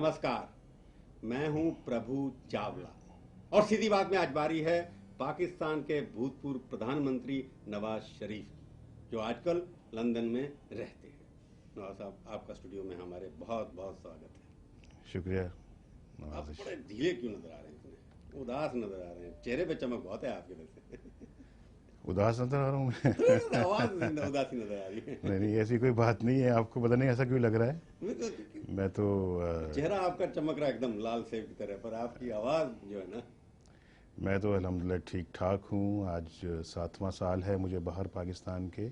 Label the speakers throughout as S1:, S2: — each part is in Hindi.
S1: नमस्कार, मैं हूं प्रभु चावला और सीधी बात में आज बारी है पाकिस्तान के भूतपूर्व प्रधानमंत्री नवाज शरीफ की, जो आजकल लंदन में रहते हैं। नवाज साहब, आपका स्टूडियो में हमारे बहुत बहुत स्वागत है।
S2: शुक्रिया।
S1: आप बड़े ढीले क्यों नजर आ रहे हैं? इसमें उदास नजर आ रहे हैं, चेहरे पे चमक बहुत है आपके वैसे।
S2: उदास नजर आ रहा हूँ मैं?
S1: आवाज उदासी नजर आ रही है।
S2: नहीं, ऐसी कोई बात नहीं है। आपको पता नहीं ऐसा क्यों लग रहा है? मैं तो
S1: चेहरा आपका चमक रहा है एकदम लाल सेब की तरह, पर आपकी आवाज जो है ना।
S2: मैं तो अल्हम्दुलिल्लाह ठीक ठाक हूँ। आज 7वां साल है मुझे बाहर पाकिस्तान के,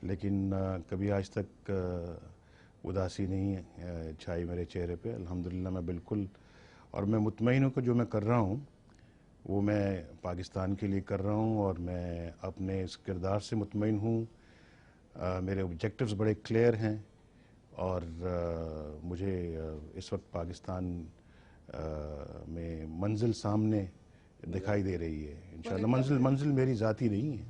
S2: लेकिन कभी आज तक उदासी नहीं छाई मेरे चेहरे पे। अल्हम्दुलिल्लाह मैं बिल्कुल, और मैं मुतमईन हूँ कि जो मैं कर रहा हूँ वो मैं पाकिस्तान के लिए कर रहा हूँ, और मैं अपने इस किरदार से मुतमईन हूँ। मेरे ऑब्जेक्टिव्स बड़े क्लियर हैं, और मुझे इस वक्त पाकिस्तान में मंजिल सामने दिखाई दे रही है। इंशाल्लाह मंजिल मेरी ज़ाती नहीं है,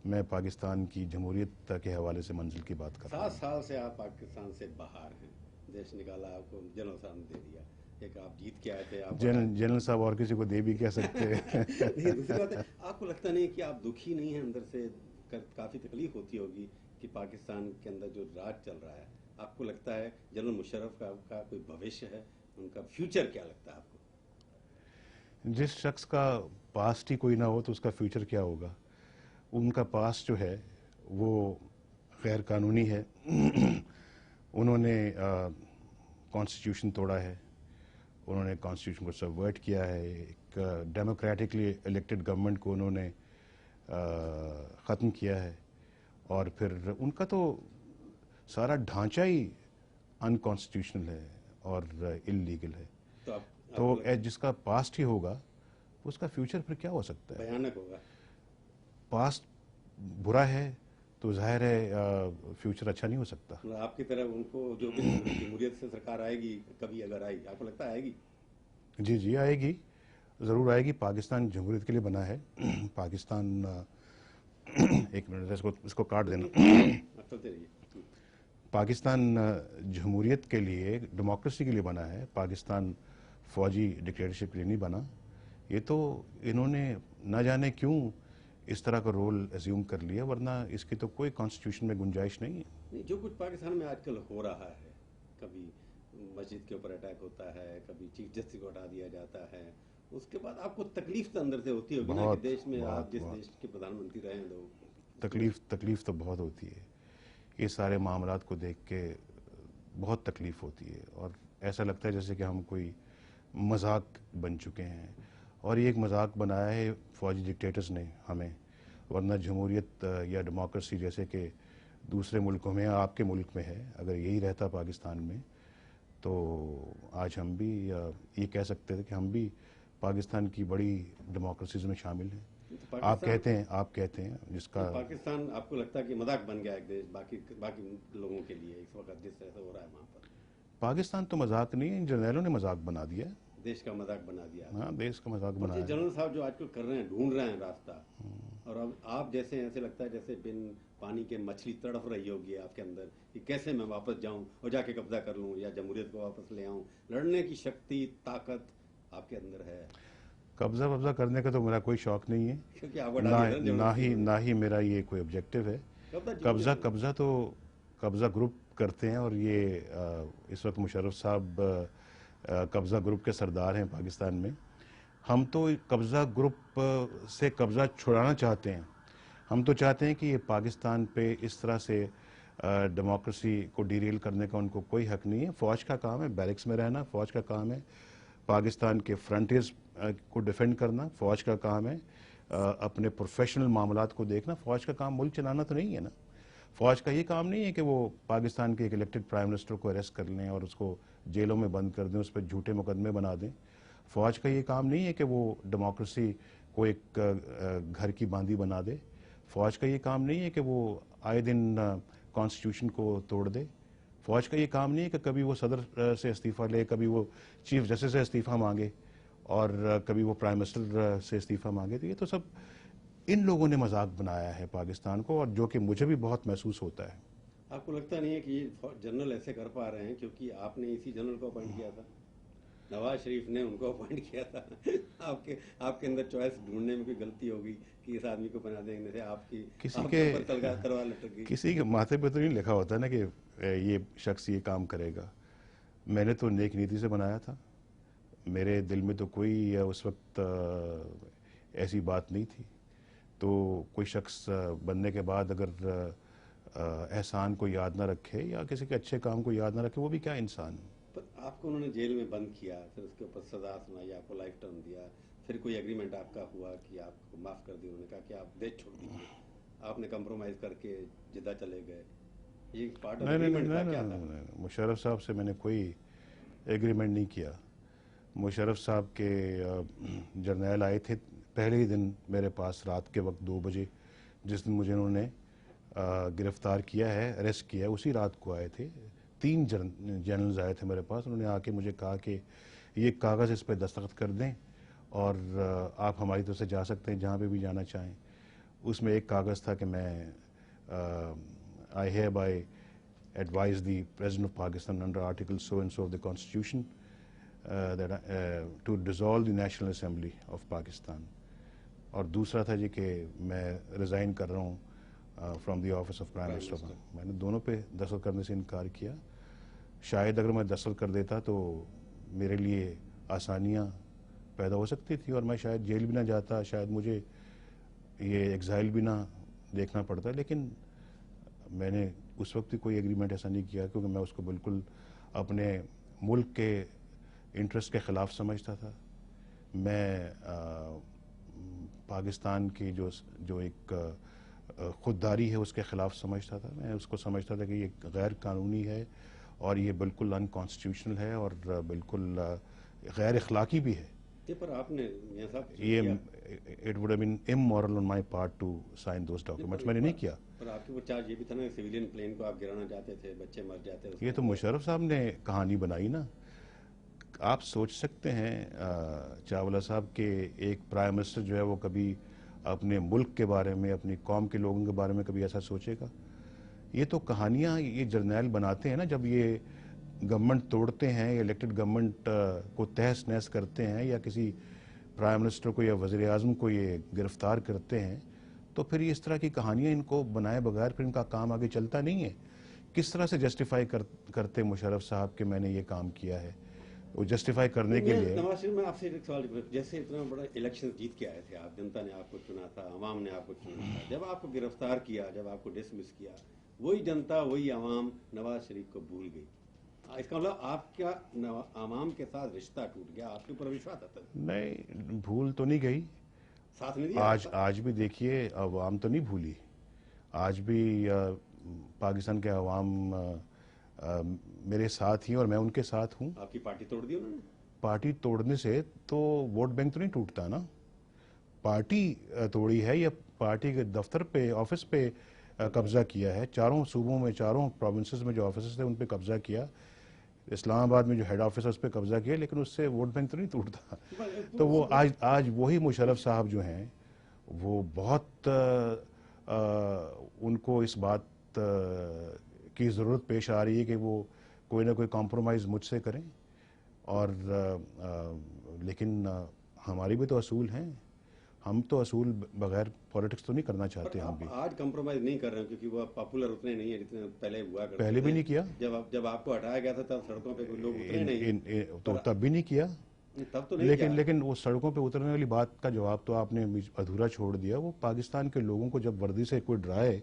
S2: मैं पाकिस्तान की जमहूरियत के हवाले से मंजिल की बात कर रहा हूँ।
S1: 7 साल से आप पाकिस्तान से बाहर हैं, देश निकाला आपको, जनरल साहब ने दे दिया, एक आप जीत के आए थे। आप
S2: जनरल साहब और किसी को दे भी कह सकते हैं।
S1: नहीं, दूसरी बात है, आपको लगता नहीं कि आप दुखी नहीं हैं अंदर से? काफ़ी तकलीफ होती होगी कि पाकिस्तान के अंदर जो राज चल रहा है, आपको लगता है जनरल मुशर्रफ का कोई भविष्य है? उनका फ्यूचर क्या लगता है आपको?
S2: जिस शख्स का पास्ट ही कोई ना हो तो उसका फ्यूचर क्या होगा? उनका पास्ट जो है वो गैर कानूनी है। उन्होंने कॉन्स्टिट्यूशन तोड़ा है, उन्होंने कॉन्स्टिट्यूशन को सबवर्ट किया है, एक डेमोक्रेटिकली इलेक्टेड गवर्नमेंट को उन्होंने ख़त्म किया है, और फिर उनका तो सारा ढांचा ही अनकॉन्स्टिट्यूशनल है और इलीगल है। तो जिसका पास्ट ही होगा उसका फ्यूचर फिर क्या हो सकता है?
S1: भयानक होगा।
S2: पास्ट बुरा है तो जाहिर है फ्यूचर अच्छा नहीं हो सकता।
S1: मतलब आपकी तरह उनको जो भी जमहूरियत से सरकार आएगी, कभी अगर आई, आपको लगता है आएगी?
S2: जी जी, आएगी, ज़रूर आएगी। पाकिस्तान जमहूरियत के लिए बना है। पाकिस्तान एक मिनट, इसको काट देना।
S1: चलते रहिए।
S2: पाकिस्तान जमहूरियत के लिए, डेमोक्रेसी के लिए बना है। पाकिस्तान फौजी डिक्टेटरशिप के लिए नहीं बना। ये तो इन्होंने न जाने क्यों इस तरह का रोल एज्यूम कर लिया, वरना इसकी तो कोई कॉन्स्टिट्यूशन में गुंजाइश नहीं है।
S1: नहीं, जो कुछ पाकिस्तान में आजकल हो रहा है, कभी मस्जिद के ऊपर अटैक होता है, कभी चीफ जस्टिस को हटा दिया जाता है, उसके बाद आपको तकलीफ तो अंदर से होती होगी ना कि देश में आप जिस देश के प्रधानमंत्री रहे हैं लोग।
S2: तकलीफ तो बहुत होती है। ये सारे मामलात को देख के बहुत तकलीफ होती है, और ऐसा लगता है जैसे कि हम कोई मजाक बन चुके हैं, और ये एक मजाक बनाया है फौजी डिक्टेटर्स ने हमें। वरना जमहूरियत या डेमोक्रेसी जैसे कि दूसरे मुल्कों में, आपके मुल्क में है, अगर यही रहता पाकिस्तान में तो आज हम भी ये कह सकते थे कि हम भी पाकिस्तान की बड़ी डेमोक्रेसीज में शामिल हैं।
S1: तो
S2: आप कहते हैं जिसका
S1: तो पाकिस्तान आपको लगता है कि मजाक बन गया एक देश बाकी लोगों के लिए इस वक्त जिस तरह से हो रहा है वहाँ पर?
S2: पाकिस्तान तो मजाक नहीं है, इन जर्नैलों ने मजाक बना दिया,
S1: देश का मजाक बना दिया।
S2: हाँ, देश का मजाक बनाया।
S1: जनरल साहब जो आजकल कर रहे हैं, ढूंढ रहे हैं रास्ता, और अब आप जैसे ऐसे लगता है जैसे बिन पानी के मछली तड़फ रही होगी आपके अंदर कि कैसे मैं वापस जाऊं और जाके कब्जा कर लूं या जमहूरियत को वापस ले आऊं। लड़ने की शक्ति, ताकत आपके अंदर है।
S2: कब्जा करने का तो मेरा कोई शौक नहीं है,
S1: क्योंकि
S2: ना ही मेरा ये कोई ऑब्जेक्टिव है। कब्जा ग्रुप करते हैं, और ये इस वक्त मुशर्रफ साहब कब्जा ग्रुप के सरदार हैं पाकिस्तान में। हम तो कब्जा ग्रुप से कब्जा छुड़ाना चाहते हैं। हम तो चाहते हैं कि ये पाकिस्तान पे इस तरह से डेमोक्रेसी को डीरेल करने का उनको कोई हक नहीं है। फ़ौज का काम है बैरिक्स में रहना, फ़ौज का काम है पाकिस्तान के फ्रंटियर्स को डिफेंड करना, फ़ौज का काम है अपने प्रोफेशनल मामलात को देखना। फ़ौज का काम मुल्क चलाना तो नहीं है ना। फ़ौज का ये काम नहीं है कि वो पाकिस्तान के एक इलेक्टेड प्राइम मिनिस्टर को अरेस्ट कर लें और उसको जेलों में बंद कर दें, उस पर झूठे मुकदमे बना दें। फ़ौज का ये काम नहीं है कि वो डेमोक्रेसी को एक घर की बांदी बना दे। फ़ौज का ये काम नहीं है कि वो आए दिन कॉन्स्टिट्यूशन को तोड़ दे। फ़ौज का ये काम नहीं है कि कभी वो सदर से इस्तीफ़ा ले, कभी वो चीफ जस्टिस से इस्तीफ़ा मांगे, और कभी वो प्राइम मिनिस्टर से इस्तीफ़ा मांगे। तो ये तो सब इन लोगों ने मजाक बनाया है पाकिस्तान को, और जो कि मुझे भी बहुत महसूस होता है।
S1: आपको लगता नहीं है कि ये जनरल ऐसे कर पा रहे हैं क्योंकि आपने इसी जनरल को अपॉइंट किया था? नवाज शरीफ ने उनको अपॉइंट किया था। आपके आपके अंदर चॉइस ढूंढने में कोई गलती होगी कि इस आदमी को बना देने से आपकी
S2: किसी
S1: आपके
S2: के
S1: ऊपर तलवार लटक गई।
S2: किसी के माथे पे तो नहीं लिखा होता ना कि ये शख्स ये काम करेगा। मैंने तो नेक नीति से बनाया था। मेरे दिल में तो कोई उस वक्त ऐसी बात नहीं थी। तो कोई शख्स बनने के बाद अगर एहसान को याद ना रखे या किसी के अच्छे काम को याद ना रखे, वो भी क्या इंसान है।
S1: पर आपको उन्होंने जेल में बंद किया, फिर उसके ऊपर सजा सुनाई, आपको लाइफ टर्म दिया, फिर कोई एग्रीमेंट आपका हुआ कि आपको माफ़ कर दिया, उन्होंने कहा कि आप देश छोड़ दीजिए, आपने कंप्रोमाइज़ करके जिद्दा चले गए, ये पार्ट ऑफ
S2: नहीं नहीं नहीं
S1: एग्रीमेंट था,
S2: नहीं
S1: क्या
S2: नहीं
S1: था?
S2: नहीं, नहीं। मुशर्रफ साहब से मैंने कोई एग्रीमेंट नहीं किया। मुशर्रफ साहब के जर्नैल आए थे पहले ही दिन मेरे पास रात के वक्त 2 बजे, जिस दिन मुझे उन्होंने गिरफ्तार किया है, अरेस्ट किया है, उसी रात को आए थे। 3 जनरल्स आए थे मेरे पास। उन्होंने आके मुझे कहा कि ये कागज़ इस पर दस्तखत कर दें और आप हमारी तरफ से जा सकते हैं जहाँ पे भी जाना चाहें। उसमें एक कागज़ था कि मैं I hereby advise the President of Pakistan under Article so and so of the Constitution to dissolve the National Assembly of Pakistan। और दूसरा था जी कि मैं रिज़ाइन कर रहा हूँ from the office of prime minister. मैंने दोनों पे दस्तखत करने से इनकार किया। शायद अगर मैं दस्तखत कर देता तो मेरे लिए आसानियाँ पैदा हो सकती थी और मैं शायद जेल भी ना जाता, शायद मुझे ये एग्ज़ाइल भी ना देखना पड़ता। लेकिन मैंने उस वक्त भी कोई एग्रीमेंट ऐसा नहीं किया क्योंकि मैं उसको बिल्कुल अपने मुल्क के इंटरेस्ट के ख़िलाफ़ समझता था। मैं पाकिस्तान की जो एक खुददारी है उसके ख़िलाफ़ समझता था। मैं उसको समझता था कि ये गैर कानूनी है और ये बिल्कुल अनकॉन्स्टिट्यूशनल है और बिल्कुल गैर अखलाकी भी है।
S1: ये पर आपने मियां साहब
S2: ये it would have been immoral on my part to sign those documents. मैंने नहीं किया।
S1: पर आपके ऊपर चार्ज ये भी था ना, सिविलियन प्लेन को आप गिराना चाहते थे, बच्चे मर जाते
S2: ये तो मुशर्रफ साहब ने कहानी बनाई ना। आप सोच सकते हैं चावला साहब के एक प्राइम मिनिस्टर जो है वो कभी अपने मुल्क के बारे में, अपनी कौम के लोगों के बारे में कभी ऐसा सोचेगा? ये तो कहानियाँ ये जर्नैल बनाते हैं ना, जब ये गवर्नमेंट तोड़ते हैं, इलेक्टेड गवर्नमेंट को तहस नहस करते हैं या किसी प्राइम मिनिस्टर को या वज़ीर आज़म को ये गिरफ्तार करते हैं, तो फिर इस तरह की कहानियाँ इनको बनाए बगैर फिर इनका काम आगे चलता नहीं है। किस तरह से जस्टिफाई करते मुशर्रफ साहब कि मैंने ये काम किया है? वो जस्टिफाई करने के लिए
S1: नवाज शरीफ, मैं आपसे एक सवाल पूछूं, जैसे इतना बड़ा इलेक्शन जीत के आए थे आप, जनता ने आपको चुना था, अवाम ने आपको चुना था, जब आपको गिरफ्तार किया, जब आपको डिसमिस किया, वही जनता, वही अवाम नवाज शरीफ को भूल गई। इसका मतलब आपका अवाम के साथ रिश्ता टूट गया, आपके ऊपर विश्वास आता था?
S2: नहीं, भूल तो नहीं गई।
S1: साथ नहीं दिया
S2: आज भी देखिए, अवाम तो नहीं भूली। आज भी पाकिस्तान के अवाम मेरे साथ ही और मैं उनके साथ हूँ।
S1: आपकी पार्टी तोड़ दी उन्होंने?
S2: पार्टी तोड़ने से तो वोट बैंक तो नहीं टूटता ना। पार्टी तोड़ी है या पार्टी के दफ्तर पे, ऑफिस पे कब्जा किया है। 4 सूबों में, 4 प्रोविंसेस में जो ऑफिस थे उन पे कब्जा किया। इस्लामाबाद में जो हेड ऑफिस है उस पर कब्जा किया, लेकिन उससे वोट बैंक तो नहीं टूटता। तो वो आज वही मुशर्रफ साहब जो हैं वो बहुत उनको इस बात की ज़रूरत पेश आ रही है कि वो कोई ना कोई कॉम्प्रोमाइज़ मुझसे करें। और लेकिन हमारी भी तो असूल हैं। हम तो असूल बगैर पॉलिटिक्स तो नहीं करना चाहते। हम भी
S1: आज कंप्रोमाइज नहीं कर रहे हैं क्योंकि वो पॉपुलर उतने नहीं है जितने पहले हुआ करते
S2: पहले भी नहीं किया।
S1: जब आपको हटाया गया था तब सड़कों पे कोई लोग उतरे नहीं,
S2: तो तब भी नहीं किया।
S1: तब तो नहीं
S2: लेकिन वो सड़कों पे उतरने वाली बात का जवाब तो आपने अधूरा छोड़ दिया। वो पाकिस्तान के लोगों को जब वर्दी से कोई डराए,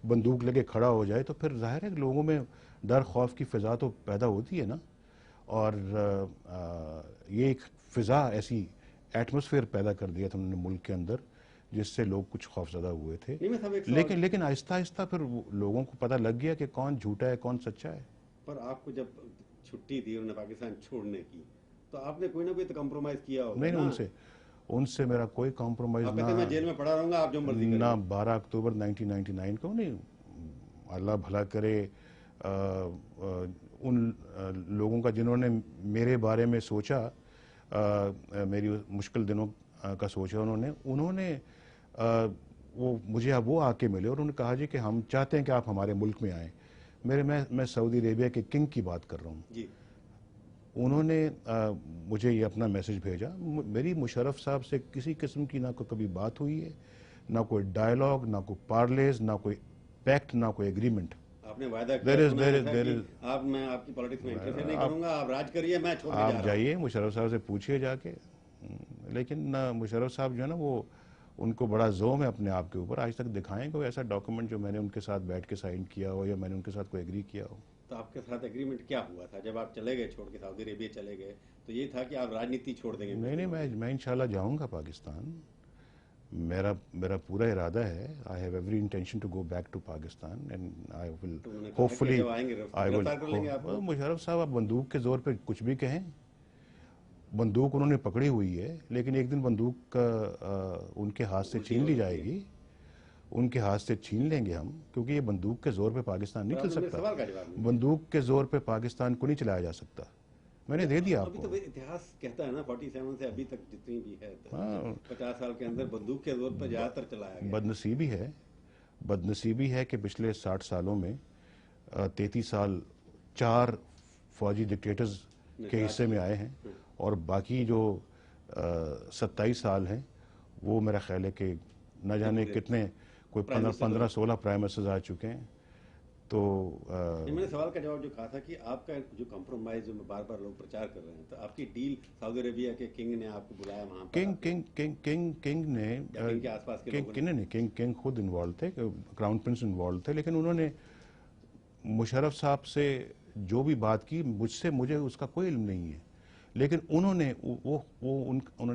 S2: बंदूक लेके खड़ा हो जाए, तो फिर जाहिर है लोगों में डर खौफ की फ़िज़ा तो पैदा होती है ना। और ये एक फ़िज़ा, ऐसी एटमॉस्फेयर पैदा कर दिया था उन्होंने मुल्क के अंदर, जिससे लोग कुछ खौफज़दा हुए थे। लेकिन आहिस्ता आहिस्ता फिर लोगों को पता लग गया कि कौन झूठा है कौन सच्चा है।
S1: पर आपको जब छुट्टी दी उन्होंने पाकिस्तान छोड़ने की, तो आपने कोई ना कोई तो कॉम्प्रोमाइज़ किया होगा?
S2: नहीं, उनसे मेरा कोई कॉम्प्रोमाइज़ ना।
S1: मैं जेल में पड़ा रहूंगा, आप जो मर्जी करें।
S2: ना 12 अक्टूबर 1999 को नहीं। अल्लाह भला करे उन लोगों का जिन्होंने मेरे बारे में सोचा, मेरी मुश्किल दिनों का सोचा, उन्होंने वो मुझे अब वो आके मिले और उन्होंने कहा जी कि हम चाहते हैं कि आप हमारे मुल्क में आएँ। मैं सऊदी अरेबिया के किंग की बात कर रहा हूँ।
S1: जी।
S2: उन्होंने मुझे ये अपना मैसेज भेजा। मेरी मुशर्रफ साहब से किसी किस्म की ना कोई कभी बात हुई है, ना कोई डायलॉग, ना कोई पार्लेज, ना कोई पैक्ट, ना कोई एग्रीमेंट।
S1: आपने वायदा किया, सुनाया था कि आप, मैं आपकी पॉलिटिक्स में इंटरफेयर नहीं करूंगा, आप राज करिए, मैं छोड़ के जा रहा हूं।
S2: आप जाइए मुशर्रफ साहब से पूछिए जाके। लेकिन मुशर्रफ साहब जो है ना, वो उनको बड़ा जोम है अपने आप के ऊपर। आज तक दिखाएं कोई ऐसा डॉक्यूमेंट जो मैंने उनके साथ बैठ के साइन किया हो या मैंने उनके साथ कोई एग्री किया हो।
S1: तो आपके साथ एग्रीमेंट क्या हुआ था जब आप चले गए छोड़ के, सऊदी अरेबिया चले गए? तो ये था कि आप राजनीति छोड़ देंगे?
S2: नहीं, मैं इंशाल्लाह जाऊंगा पाकिस्तान। मेरा पूरा इरादा है। I have every intention to go back to Pakistan and I will hopefully I will. Musharraf साहब, आप बंदूक के जोर पे कुछ भी कहें, बंदूक उन्होंने पकड़ी हुई है, लेकिन एक दिन बंदूक उनके हाथ से छीन ली जाएगी, उनके हाथ से छीन लेंगे हम, क्योंकि ये बंदूक के जोर पे पाकिस्तान नहीं चल सकता। बंदूक के जोर पे पाकिस्तान को नहीं चलाया जा सकता। मैंने दे दिया आपको।
S1: अभी तो इतिहास कहता है ना, 47 से अभी तक जितनी भी है 50 साल के अंदर बंदूक के जोर पर ज्यादातर चलाया गया।
S2: बदनसीबी है कि पिछले 60 सालों में 33 साल 4 फौजी डिक्टेटर्स के हिस्से में आए हैं, और बाकी जो 27 साल हैं वो मेरा ख्याल है कि न जाने कितने, कोई 15-16 प्राइम मिनिस्टर्स आ चुके हैं। तो
S1: मैंने सवाल का जवाब जो कहा था कि आपका जो कंप्रोमाइज जो बार बार लोग प्रचार कर रहे हैं, तो आपकी डील सऊदी अरेबिया के किंग ने आपको बुलाया वहां पर? किंग के आसपास के लोगों ने?
S2: किंग खुद इन्वॉल्व थे, क्राउन प्रिंस इन्वॉल्व थे, लेकिन उन्होंने मुशर्रफ साहब से जो भी बात की, मुझे उसका कोई इल्म नहीं है। लेकिन उन्होंने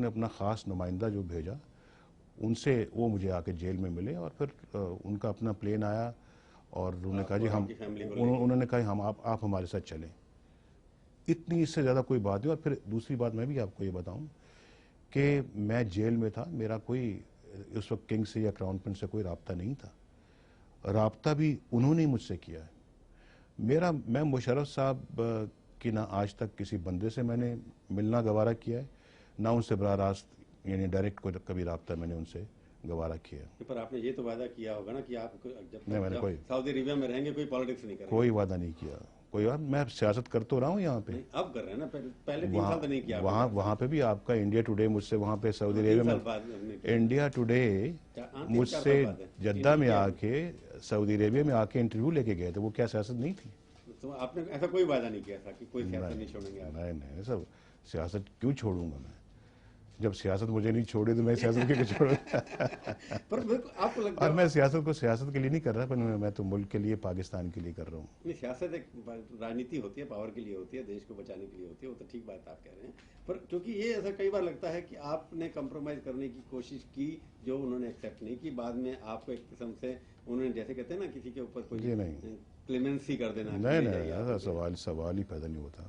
S2: अपना खास नुमाइंदा जो भेजा, उनसे वो मुझे आके जेल में मिले, और फिर उनका अपना प्लेन आया और उन्होंने कहा जी उन्होंने कहा हम आप हमारे साथ चलें। इतनी, इससे ज़्यादा कोई बात नहीं। और फिर दूसरी बात मैं भी आपको ये बताऊं कि मैं जेल में था, मेरा कोई उस वक्त किंग से या क्राउन प्रिंस से कोई राब्ता नहीं था। राब्ता भी उन्होंने मुझसे किया है। मैं मुशर्रफ साहब कि ना आज तक किसी बंदे से मैंने मिलना गवारा किया है, ना उनसे बराह रास्त यानी डायरेक्ट कोई कभी राब्ता मैंने उनसे गवारा किया।
S1: पर आपने ये तो वादा किया होगा ना कि आप जब
S2: सऊदी
S1: अरेबिया में रहेंगे कोई पॉलिटिक्स नहीं करेंगे?
S2: कोई वादा नहीं किया। कोई बात, मैं सियासत कर तो रहा हूँ यहाँ पे।
S1: अब कर रहे हैं ना, पहले 3 साल तो नहीं किया।
S2: वहाँ पे भी आपका इंडिया टुडे मुझसे वहाँ पे सऊदी अरेबिया में, इंडिया टुडे मुझसे जद्दा में आके सऊदी अरेबिया में आके इंटरव्यू लेके गए थे। वो क्या सियासत नहीं थी?
S1: तो आपने ऐसा कोई वादा नहीं किया था कि कोई सियासत नहीं छोड़ेंगे आप?
S2: नहीं, सब सियासत क्यों छोड़ूंगा मैं? जब सियासत मुझे नहीं छोड़ी तो मैं सियासत के लिए छोड़ूंगा?
S1: पर आपको लगता है,
S2: और मैं सियासत को सियासत के लिए नहीं कर रहा, पर मैं तो मुल्क के लिए, पाकिस्तान के लिए कर रहा हूँ।
S1: नहीं, सियासत एक राजनीति होती है, पावर के लिए होती है, देश को बचाने के लिए होती है, वो तो ठीक बात आप कह रहे हैं। पर क्योंकि ये ऐसा कई बार लगता है कि आपने कंप्रोमाइज करने की कोशिश की, जो उन्होंने एक्सेप्ट नहीं की, बाद में आपको एक किस्म से उन्होंने, जैसे कहते हैं ना, किसी के ऊपर कोई क्लेमेंसी कर देना।
S2: नहीं, ऐसा सवाल ही पैदा नहीं होता।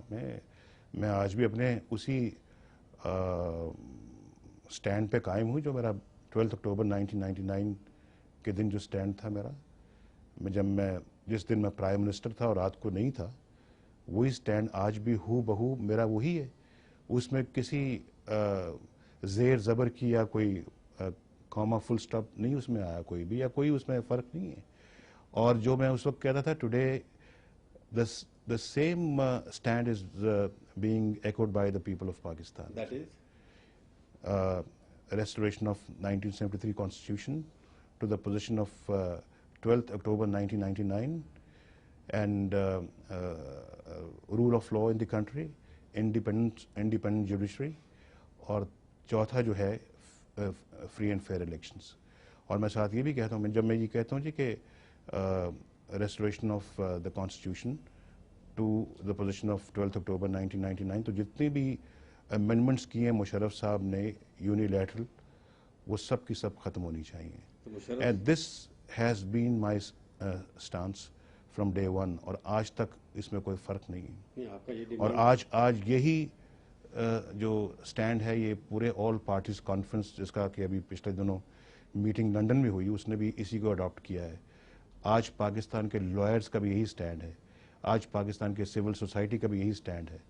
S2: मैं आज भी अपने उसी स्टैंड पे कायम हूँ जो मेरा 12 अक्टूबर 1999 के दिन जो स्टैंड था मेरा। जिस दिन मैं प्राइम मिनिस्टर था और रात को नहीं था, वही स्टैंड आज भी हूबहू मेरा वही है। उसमें किसी जेर ज़बर की या कोई कॉमा फुल स्टॉप नहीं उसमें आया कोई भी, या कोई उसमें फ़र्क नहीं है। और जो मैं उस वक्त कहता था, today the same stand is being echoed by the people of Pakistan.
S1: That is?
S2: Restoration of 1973 Constitution to the position of 12th October 1999, and rule of law in the country, independent judiciary, और चौथा जो है फ्री एंड फेयर इलेक्शंस। और मैं साथ ये भी कहता हूँ, जब मैं ये कहता हूँ जी कि restoration of the constitution to the position of 12th October 1999, तो जितनी भी अमेंडमेंट्स किए हैं मुशर्रफ साहब ने यूनिलैटरल, वो सब की सब खत्म होनी चाहिए। And this has been my stance from day one, और आज तक इसमें कोई फ़र्क नहीं है। और आज यही जो स्टैंड है, ये पूरे ऑल पार्टीज कॉन्फ्रेंस, जिसका कि अभी पिछले दिनों मीटिंग लंदन में हुई, उसने भी इसी को अडॉप्ट किया है। आज पाकिस्तान के लॉयर्स का भी यही स्टैंड है, आज पाकिस्तान के सिविल सोसाइटी का भी यही स्टैंड है,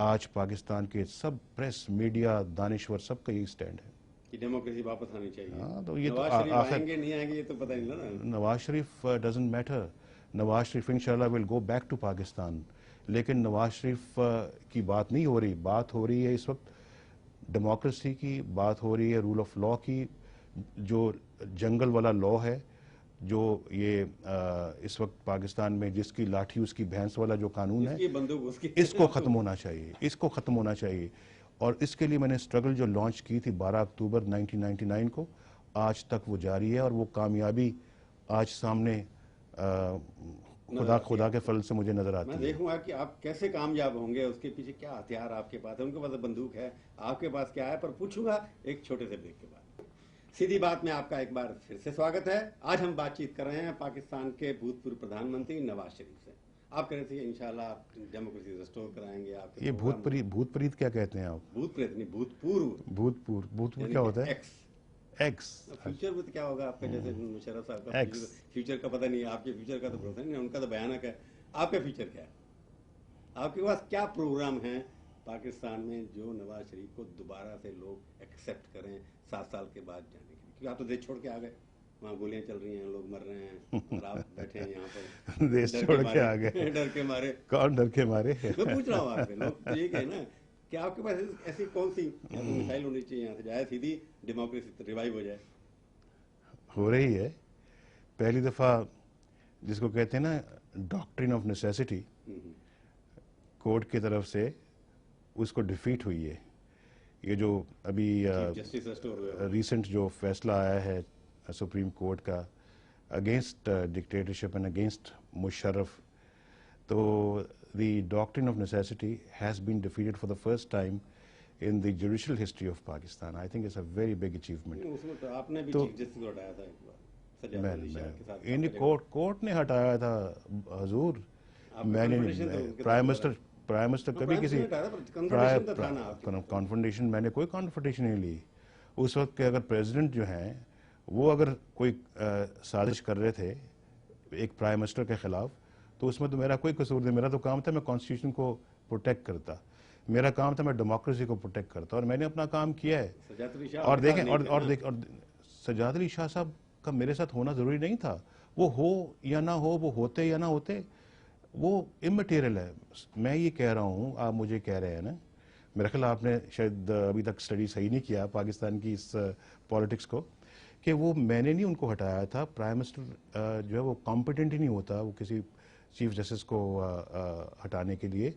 S2: आज पाकिस्तान के सब प्रेस, मीडिया, दानिश्वर, सबका यही स्टैंड है
S1: कि डेमोक्रेसी वापस आनी चाहिए।
S2: हाँ, तो ये
S1: नवाज शरीफ आएंगे नहीं आएंगे ये तो पता नहीं ना।
S2: Nawaz Sharif doesn't matter. नवाज शरीफ इंशाल्लाह will go back to Pakistan. लेकिन नवाज शरीफ की बात नहीं हो रही, बात हो रही है इस वक्त डेमोक्रेसी की, बात हो रही है रूल ऑफ लॉ की। जो जंगल वाला लॉ है, जो ये इस वक्त पाकिस्तान में जिसकी लाठी उसकी भैंस वाला जो कानून है,
S1: इसकी बंदूक उसकी
S2: इसको ख़त्म होना चाहिए, इसको ख़त्म होना चाहिए। और इसके लिए मैंने स्ट्रगल जो लॉन्च की थी 12 अक्टूबर 1999 को, आज तक वो जारी है और वो कामयाबी आज सामने खुदा के फल से मुझे नजर आती
S1: मैं
S2: है।
S1: देखूंगा कि आप कैसे कामयाब होंगे, उसके पीछे क्या हथियार आपके पास है। उनके पास बंदूक है, आपके पास क्या है, पर पूछूंगा एक छोटे से ब्रेक के बाद। सीधी बात में आपका एक बार फिर से स्वागत है। आज हम बातचीत कर रहे हैं पाकिस्तान के भूतपूर्व प्रधानमंत्री नवाज शरीफ से। आप कह रहे थे इंशाल्लाह आप डेमोक्रेसी रिस्टोर कराएंगे। आपके
S2: ये भूतप्रीत क्या कहते हैं आप?
S1: भूतप्रेत नहीं, भूतपूर्व।
S2: भूतपूर्व क्या होता है? एक्स।
S1: फ्यूचर में तो क्या होगा आपका, जैसे मुशर्रफ साहब का फ्यूचर का पता नहीं है, आपके फ्यूचर का तो भरोसा नहीं है, उनका तो भयानक है। आपका फ्यूचर क्या है? आपके पास क्या प्रोग्राम है पाकिस्तान में जो नवाज शरीफ को दोबारा से लोग एक्सेप्ट करें 7 साल के बाद जाने के लिए? क्योंकि आप तो देश छोड़ के आ गए, वहाँ गोलियां चल रही हैं, लोग मर रहे हैं और आप बैठे हैं यहाँ पर
S2: देश छोड़ के आ गए।
S1: डर के मारे।
S2: कौन डर के मारे?
S1: मैं पूछ रहा हूँ आपसे, लोग ये कहे ना कि आपके पास ऐसी कौन सी मिसाइल होनी चाहिए यहाँ से जाए सीधी डेमोक्रेसी रिवाइव हो जाए?
S2: हो रही है। पहली दफा जिसको कहते हैं ना डॉक्ट्रिन ऑफ नेसेसिटी, कोर्ट की तरफ से उसको डिफीट हुई है। ये जो अभी रिसेंट जो फैसला आया है सुप्रीम कोर्ट का against dictatorship and against Musharraf, तो the doctrine of necessity has been defeated for the first time in the judicial history of Pakistan. I think it's a very big achievement.
S1: उसमें तो आपने भी चीफ जस्टिस को हटाया था एक बार, सजाद अली शाह के साथ।
S2: इन कोर्ट ने हटाया था हुजूर, मैंने प्राइम मिनिस्टर कभी किसी कॉन्फ्रंटेशन, मैंने कोई कॉन्फ्रंटेशन नहीं ली। उस वक्त के अगर प्रेसिडेंट जो हैं वो अगर कोई साजिश कर रहे थे एक प्राइम मिनिस्टर के खिलाफ, तो उसमें तो मेरा कोई कसूर नहीं। मेरा तो काम था मैं कॉन्स्टिट्यूशन को प्रोटेक्ट करता, मेरा काम था मैं डेमोक्रेसी को प्रोटेक्ट करता, और मैंने अपना काम किया है। और देखें और सजाद अली शाह साहब का मेरे साथ होना जरूरी नहीं था। वो हो या ना हो, वो होते या ना होते, वो इमटेरियल है। मैं ये कह रहा हूँ, आप मुझे कह रहे हैं ना, मेरा ख्याल आपने शायद अभी तक स्टडी सही नहीं किया पाकिस्तान की इस पॉलिटिक्स को, कि वो मैंने नहीं उनको हटाया था। प्राइम मिनिस्टर जो है वो कॉम्पिटेंट ही नहीं होता वो किसी चीफ जस्टिस को हटाने के लिए।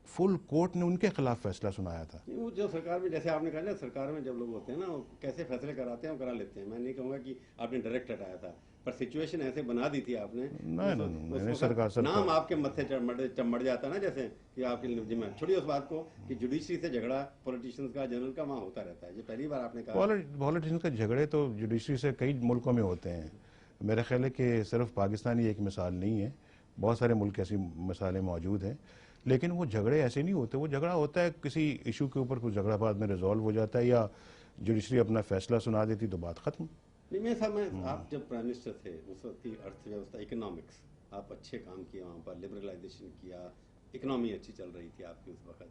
S2: फुल कोर्ट ने उनके खिलाफ फैसला सुनाया था।
S1: वो जो सरकार में, जैसे आपने कहा ना, सरकार में जब लोग होते हैं ना, वो कैसे फैसले कराते हैं वो करा लेते हैं। मैं नहीं कहूँगा कि आपने डायरेक्ट हटाया था, पर सिचुएशन ऐसे बना दी थी आपने।
S2: नहीं, सरकार
S1: नाम आपके मत्थे चमड़ जाता ना, जैसे कि आपके जिम्मे। छोड़िए उस बात को कि जुडिशरी से झगड़ा पॉलिटिशियंस का, जनरल का वहाँ होता रहता है। ये पहली बार आपने कहा।
S2: पॉलिटिशियंस का झगड़े तो जुडिशरी से कई मुल्कों में होते हैं। मेरा ख्याल है कि सिर्फ पाकिस्तान ही एक मिसाल नहीं है, बहुत सारे मुल्क ऐसी मिसालें मौजूद हैं। लेकिन वो झगड़े ऐसे नहीं होते। वो झगड़ा होता है किसी इशू के ऊपर, कुछ झगड़ा बाद में रिजॉल्व हो जाता है या जुडिशरी अपना फैसला सुना देती तो बात खत्म।
S1: नहीं, मैं साहब, आप जब प्राइम मिनिस्टर थे उस वक्त की अर्थव्यवस्था, इकोनॉमिक्स, आप अच्छे काम किए वहाँ पर, लिबरलाइजेशन किया, इकोनॉमी अच्छी चल रही थी आपकी उस वक्त।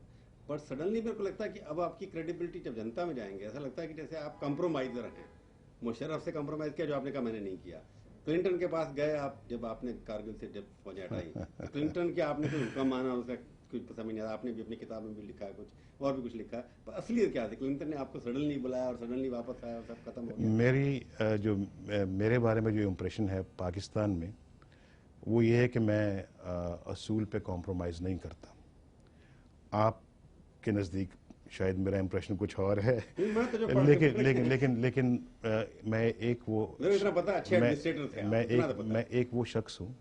S1: पर सडनली मेरे को लगता है कि अब आपकी क्रेडिबिलिटी जब जनता में जाएंगे, ऐसा लगता है कि जैसे आप कंप्रोमाइजर हैं। मुशर्रफ से कंप्रोमाइज़ किया, जो आपने कहा मैंने नहीं किया। क्लिंटन के पास गए आप, जब आपने कारगिल से जब फौजें हटाई, तो क्लिंटन के आपने कोई हुक्म माना, उसका कुछ पता नहीं आता। आपने भी अपनी किताब में भी लिखा है, कुछ और भी कुछ लिखा है, पर असलियत क्या थी? क्लिंटन ने आपको सडनली बुलाया और सडनली वापस आया और सब खत्म हो गया।
S2: मेरे बारे में जो इम्प्रेशन है पाकिस्तान में, वो ये है कि मैं असूल पे कॉम्प्रोमाइज़ नहीं करता। आपके नज़दीक शायद मेरा इंप्रेशन कुछ और है, लेकिन मैं एक वो शख्स हूँ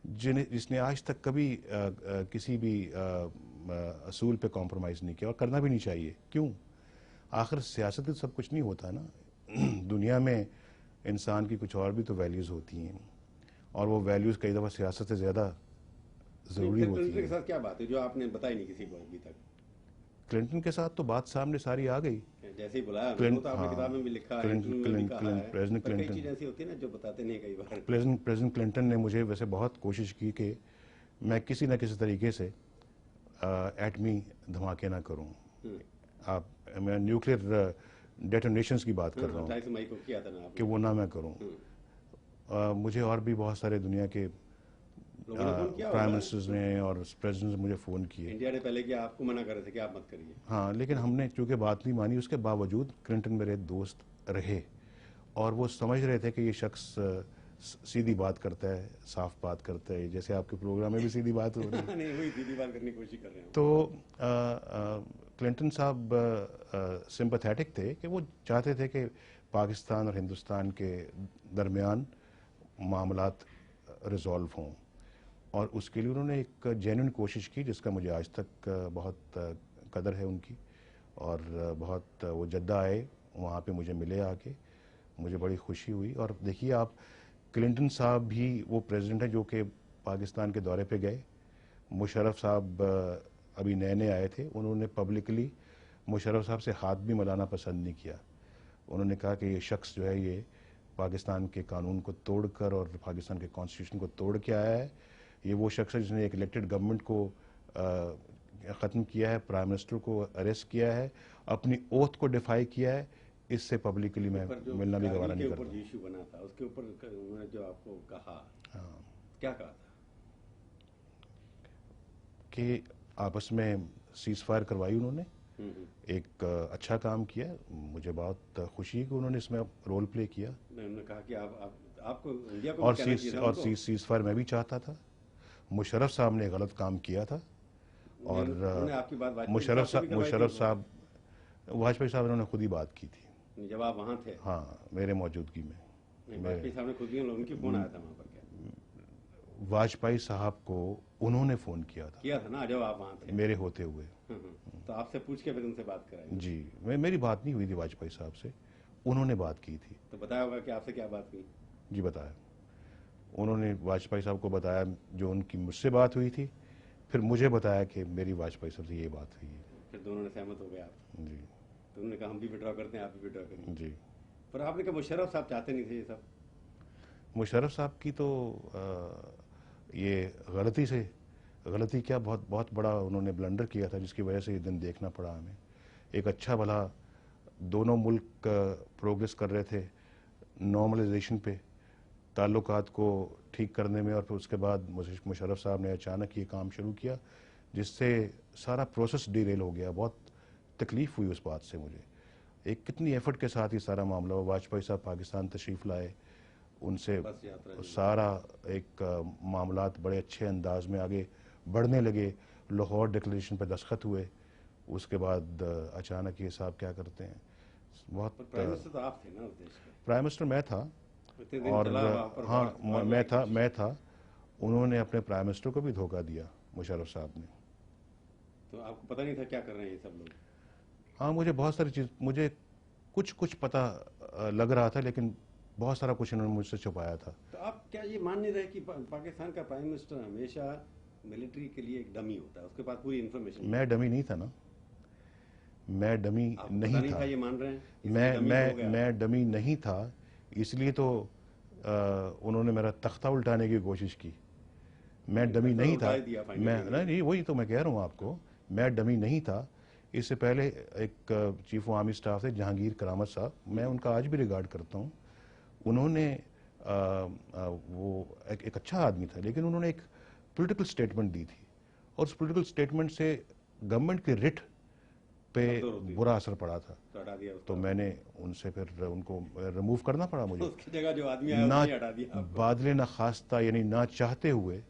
S2: जिसने आज तक कभी किसी भी असूल पे कॉम्प्रोमाइज़ नहीं किया, और करना भी नहीं चाहिए। क्यों? आखिर सियासत में सब कुछ नहीं होता ना। दुनिया में इंसान की कुछ और भी तो वैल्यूज़ होती हैं, और वो वैल्यूज़ कई दफ़ा सियासत से ज़्यादा ज़रूरी होती हैं।
S1: के साथ क्या बात है जो आपने बताई नहीं किसी को अभी तक?
S2: क्लिंटन के साथ तो बात सामने सारी आ गई।
S1: जैसे ही बुलाया, तो आपने किताब में भी लिखा है,
S2: प्रेसिडेंट क्लिंटन,
S1: चीज़ ऐसी होती है ना जो बताते नहीं कई बार।
S2: प्रेसिडेंट क्लिंटन ने मुझे वैसे बहुत कोशिश की कि मैं किसी न किसी तरीके से एटमी धमाके ना करूं। मैं न्यूक्लियर डेटोनेशंस की बात कर रहा हूँ
S1: मई को किया था ना
S2: कि वो ना मैं करूं। मुझे और भी बहुत सारे दुनिया के
S1: लोगों ने फोन किया
S2: प्राइम
S1: होगा।
S2: मिनिस्टर्स ने और प्रेसिडेंट्स ने मुझे फ़ोन किए।
S1: इंडिया ने पहले किया, आपको मना कर रहे थे कि आप मत करिए।
S2: हाँ, लेकिन हमने चूंकि बात नहीं मानी, उसके बावजूद क्लिंटन मेरे दोस्त रहे और वो समझ रहे थे कि ये शख्स सीधी बात करता है, साफ बात करता है, जैसे आपके प्रोग्राम में भी सीधी बात हो रही है।
S1: नहीं, वही सीधी बात करने की कोशिश कर रहे हैं।
S2: तो क्लिंटन साहब सिंपैथेटिक थे कि वो चाहते थे कि पाकिस्तान और हिंदुस्तान के दरमियान मामलात रिजॉल्व हों और उसके लिए उन्होंने एक जेन्युइन कोशिश की जिसका मुझे आज तक बहुत कदर है उनकी। और बहुत वो जद्दा आए, वहाँ पे मुझे मिले आके, मुझे बड़ी खुशी हुई। और देखिए आप, क्लिंटन साहब भी वो प्रेसिडेंट हैं जो कि पाकिस्तान के दौरे पे गए। मुशर्रफ साहब अभी नए नए आए थे, उन्होंने पब्लिकली मुशर्रफ साहब से हाथ भी मिलाना पसंद नहीं किया। उन्होंने कहा कि ये शख्स जो है ये पाकिस्तान के कानून को तोड़कर और पाकिस्तान के कॉन्स्टिट्यूशन को तोड़ के आया है। ये वो शख्स है जिसने एक इलेक्टेड गवर्नमेंट को ख़त्म किया है, प्राइम मिनिस्टर को अरेस्ट किया है, अपनी ओथ को डिफाई किया है। इससे पब्लिकली मैं मिलना भी गवारा नहीं करता।
S1: जो इशू बना था उसके ऊपर उन्होंने जो आपको कहा,
S2: हाँ,
S1: क्या कहा था?
S2: कि आपस में सीज फायर करवाई उन्होंने, एक अच्छा काम किया। मुझे बहुत खुशी है कि उन्होंने इसमें रोल प्ले किया।
S1: उन्होंने कहा कि आपको इंडिया को
S2: और
S1: भी कहना चाहिए था उनको।
S2: सीज फायर मैं भी चाहता था। मुशर्रफ साहब ने गलत काम किया था और
S1: उन्होंने आपकी बात वाजपेयी
S2: मुशर्रफ
S1: साहब से भी करवाई थी?
S2: साहब, वाजपेयी साहब इन्होंने खुद ही बात की थी।
S1: जब आप वहाँ थे?
S2: हाँ, मेरे मौजूदगी में।
S1: वाजपेयी साहब ने खुद ही उनकी फोन आया था वहाँ पर? क्या
S2: वाजपेयी साहब को उन्होंने फ़ोन किया
S1: था ना जब आप वहाँ थे?
S2: मेरे होते हुए।
S1: तो आपसे पूछ के फिर उनसे बात कराई?
S2: जी, मेरी बात नहीं हुई थी वाजपेयी साहब से, उन्होंने बात की थी।
S1: तो बताया होगा कि आपसे क्या बात हुई?
S2: जी बताया, उन्होंने वाजपेयी साहब को बताया जो उनकी मुझसे बात हुई थी, फिर मुझे बताया कि मेरी वाजपेयी साहब से ये बात हुई है।
S1: फिर दोनों ने सहमत हो गए आप?
S2: जी।
S1: तो उन्होंने कहा हम भी विड्रॉ करते हैं, आप भी विड्रॉ करिए।
S2: जी।
S1: पर आपने कहा मुशर्रफ साहब चाहते नहीं थे ये सब?
S2: मुशर्रफ साहब की तो ये गलती क्या, बहुत बहुत बड़ा उन्होंने ब्लंडर किया था जिसकी वजह से ये दिन देखना पड़ा हमें। एक अच्छा भला दोनों मुल्क प्रोग्रेस कर रहे थे नॉर्मलाइजेशन पे, ताल्लुकात को ठीक करने में, और फिर उसके बाद मुशर्रफ साहब ने अचानक ये काम शुरू किया जिससे सारा प्रोसेस डिरेल हो गया। बहुत तकलीफ़ हुई उस बात से मुझे। एक कितनी एफर्ट के साथ ही सारा मामला हुआ। वाजपेयी साहब पाकिस्तान तशरीफ़ लाए, उनसे सारा एक मामलात बड़े अच्छे अंदाज में आगे बढ़ने लगे। लाहौर डिक्लेरेशन पर दस्तखत हुए, उसके बाद अचानक ये साहब क्या करते हैं। बहुत
S1: प्राइम मिनिस्टर तो आप थे ना उस देश के?
S2: प्राइम मिनिस्टर मैं था और हाँ मैं था। उन्होंने अपने प्राइम मिनिस्टर को भी धोखा दिया, मुशर्रफ साहब ने।
S1: तो आपको पता नहीं था क्या कर रहे हैं ये सब लोग?
S2: हाँ, मुझे बहुत सारी चीज़, मुझे कुछ पता लग रहा था, लेकिन बहुत सारा कुछ इन्होंने मुझसे छुपाया था।
S1: तो आप क्या ये मान नहीं रहे कि पाकिस्तान का प्राइम मिनिस्टर हमेशा मिलिट्री के लिए एक डमी होता है, उसके पास पूरी इन्फॉर्मेशन?
S2: मैं डमी नहीं था ना, मैं डमी नहीं था।
S1: ये मान रहे हैं?
S2: मैं डमी नहीं था, इसलिए तो उन्होंने मेरा तख्ता उल्टाने की कोशिश की। मैं डमी नहीं था। मैं नहीं, वही तो मैं कह रहा हूँ आपको, मैं डमी नहीं था। इससे पहले एक चीफ ऑफ आर्मी स्टाफ थे जहांगीर करामत साहब, मैं उनका आज भी रिगार्ड करता हूँ। उन्होंने वो एक अच्छा आदमी था, लेकिन उन्होंने एक पॉलिटिकल स्टेटमेंट दी थी और उस पॉलिटिकल स्टेटमेंट से गवर्नमेंट के रिट पे बुरा असर पड़ा था। तो मैंने उनसे फिर उनको रिमूव करना पड़ा मुझे।
S1: उसकी जगह जो आदमी आया उसने हटा दिया।
S2: बादले ना खास्ता, यानी ना चाहते हुए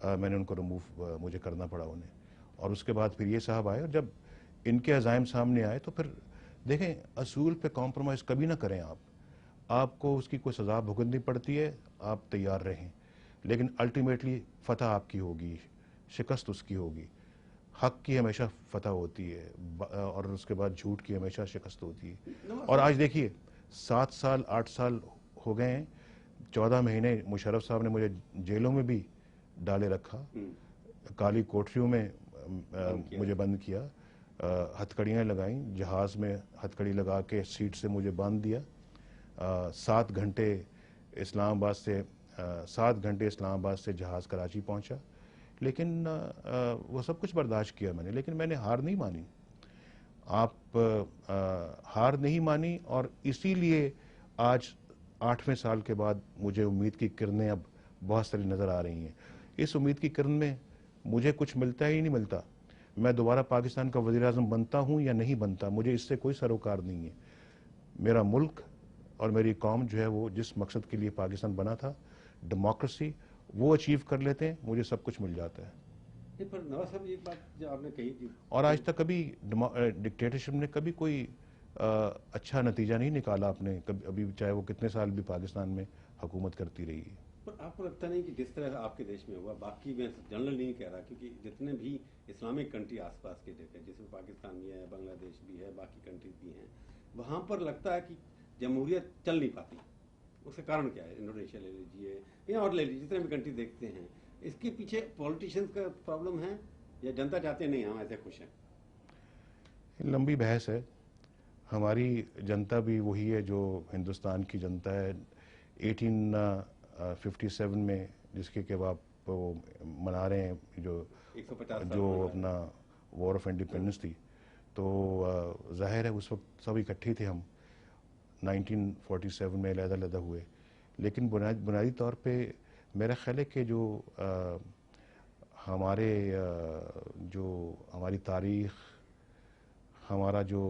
S2: मैंने उनको रिमूव मुझे करना पड़ा उन्हें। और उसके बाद फिर ये साहब आए, और जब इनके अज़ाइम सामने आए तो फिर देखें, असूल पे कॉम्प्रोमाइज़ कभी ना करें। आपको उसकी कोई सज़ा भुगतनी पड़ती है, आप तैयार रहें, लेकिन अल्टीमेटली फ़तह आपकी होगी, शिकस्त उसकी होगी। हक की हमेशा फतह होती है और उसके बाद झूठ की हमेशा शिकस्त होती है। और आज देखिए 7 साल 8 साल हो गए हैं, 14 महीने मुशर्रफ साहब ने मुझे जेलों में भी डाले रखा, काली कोठरियों में मुझे बंद किया, हथकड़ियाँ लगाई, जहाज़ में हथकड़ी लगा के सीट से मुझे बांध दिया। 7 घंटे इस्लामाबाद से जहाज़ कराची पहुंचा, लेकिन वो सब कुछ बर्दाश्त किया मैंने, लेकिन मैंने हार नहीं मानी। हार नहीं मानी, और इसीलिए आज 8वें साल के बाद मुझे उम्मीद की किरणें अब बहुत सारी नज़र आ रही हैं। इस उम्मीद की किरण में मुझे कुछ मिलता ही नहीं मिलता। मैं दोबारा पाकिस्तान का वज़ीर आज़म बनता हूँ या नहीं बनता, मुझे इससे कोई सरोकार नहीं है। मेरा मुल्क और मेरी कौम जो है वो जिस मकसद के लिए पाकिस्तान बना था, डेमोक्रेसी, वो अचीव कर लेते हैं, मुझे सब कुछ मिल जाता है।
S1: पर नवाज साहब एक बात जो आपने कही कि
S2: और आज तक कभी डिक्टेटरशिप ने कभी कोई अच्छा नतीजा नहीं निकाला आपने कभी, अभी चाहे वो कितने साल भी पाकिस्तान में हुकूमत करती रही है।
S1: पर आपको लगता नहीं कि जिस तरह आपके देश में हुआ, बाकी मैं जनरल नहीं कह रहा, क्योंकि जितने भी इस्लामिक कंट्री आसपास के देखे, जिसमें पाकिस्तान भी है, बांग्लादेश भी है, बाकी कंट्रीज भी हैं, वहाँ पर लगता है कि जमहूरियत चल नहीं पाती। उसका कारण क्या है? इंडोनेशिया ले लीजिए या और ले लीजिए, जितने भी कंट्री देखते हैं, इसके पीछे पॉलिटिशियंस का प्रॉब्लम है या जनता चाहते नहीं हम ऐसे खुश हैं?
S2: लंबी बहस है। हमारी जनता भी वही है जो हिंदुस्तान की जनता है 1857 में, जिसके के आप वो मना रहे हैं, जो
S1: 150
S2: जो अपना वॉर ऑफ इंडिपेंडेंस थी। तो जाहिर है उस वक्त सब इकट्ठे थे हम 1947 में अलग-अलग हुए। लेकिन बुनियादी तौर पे मेरा ख्याल है कि जो हमारे जो हमारी तारीख, हमारा जो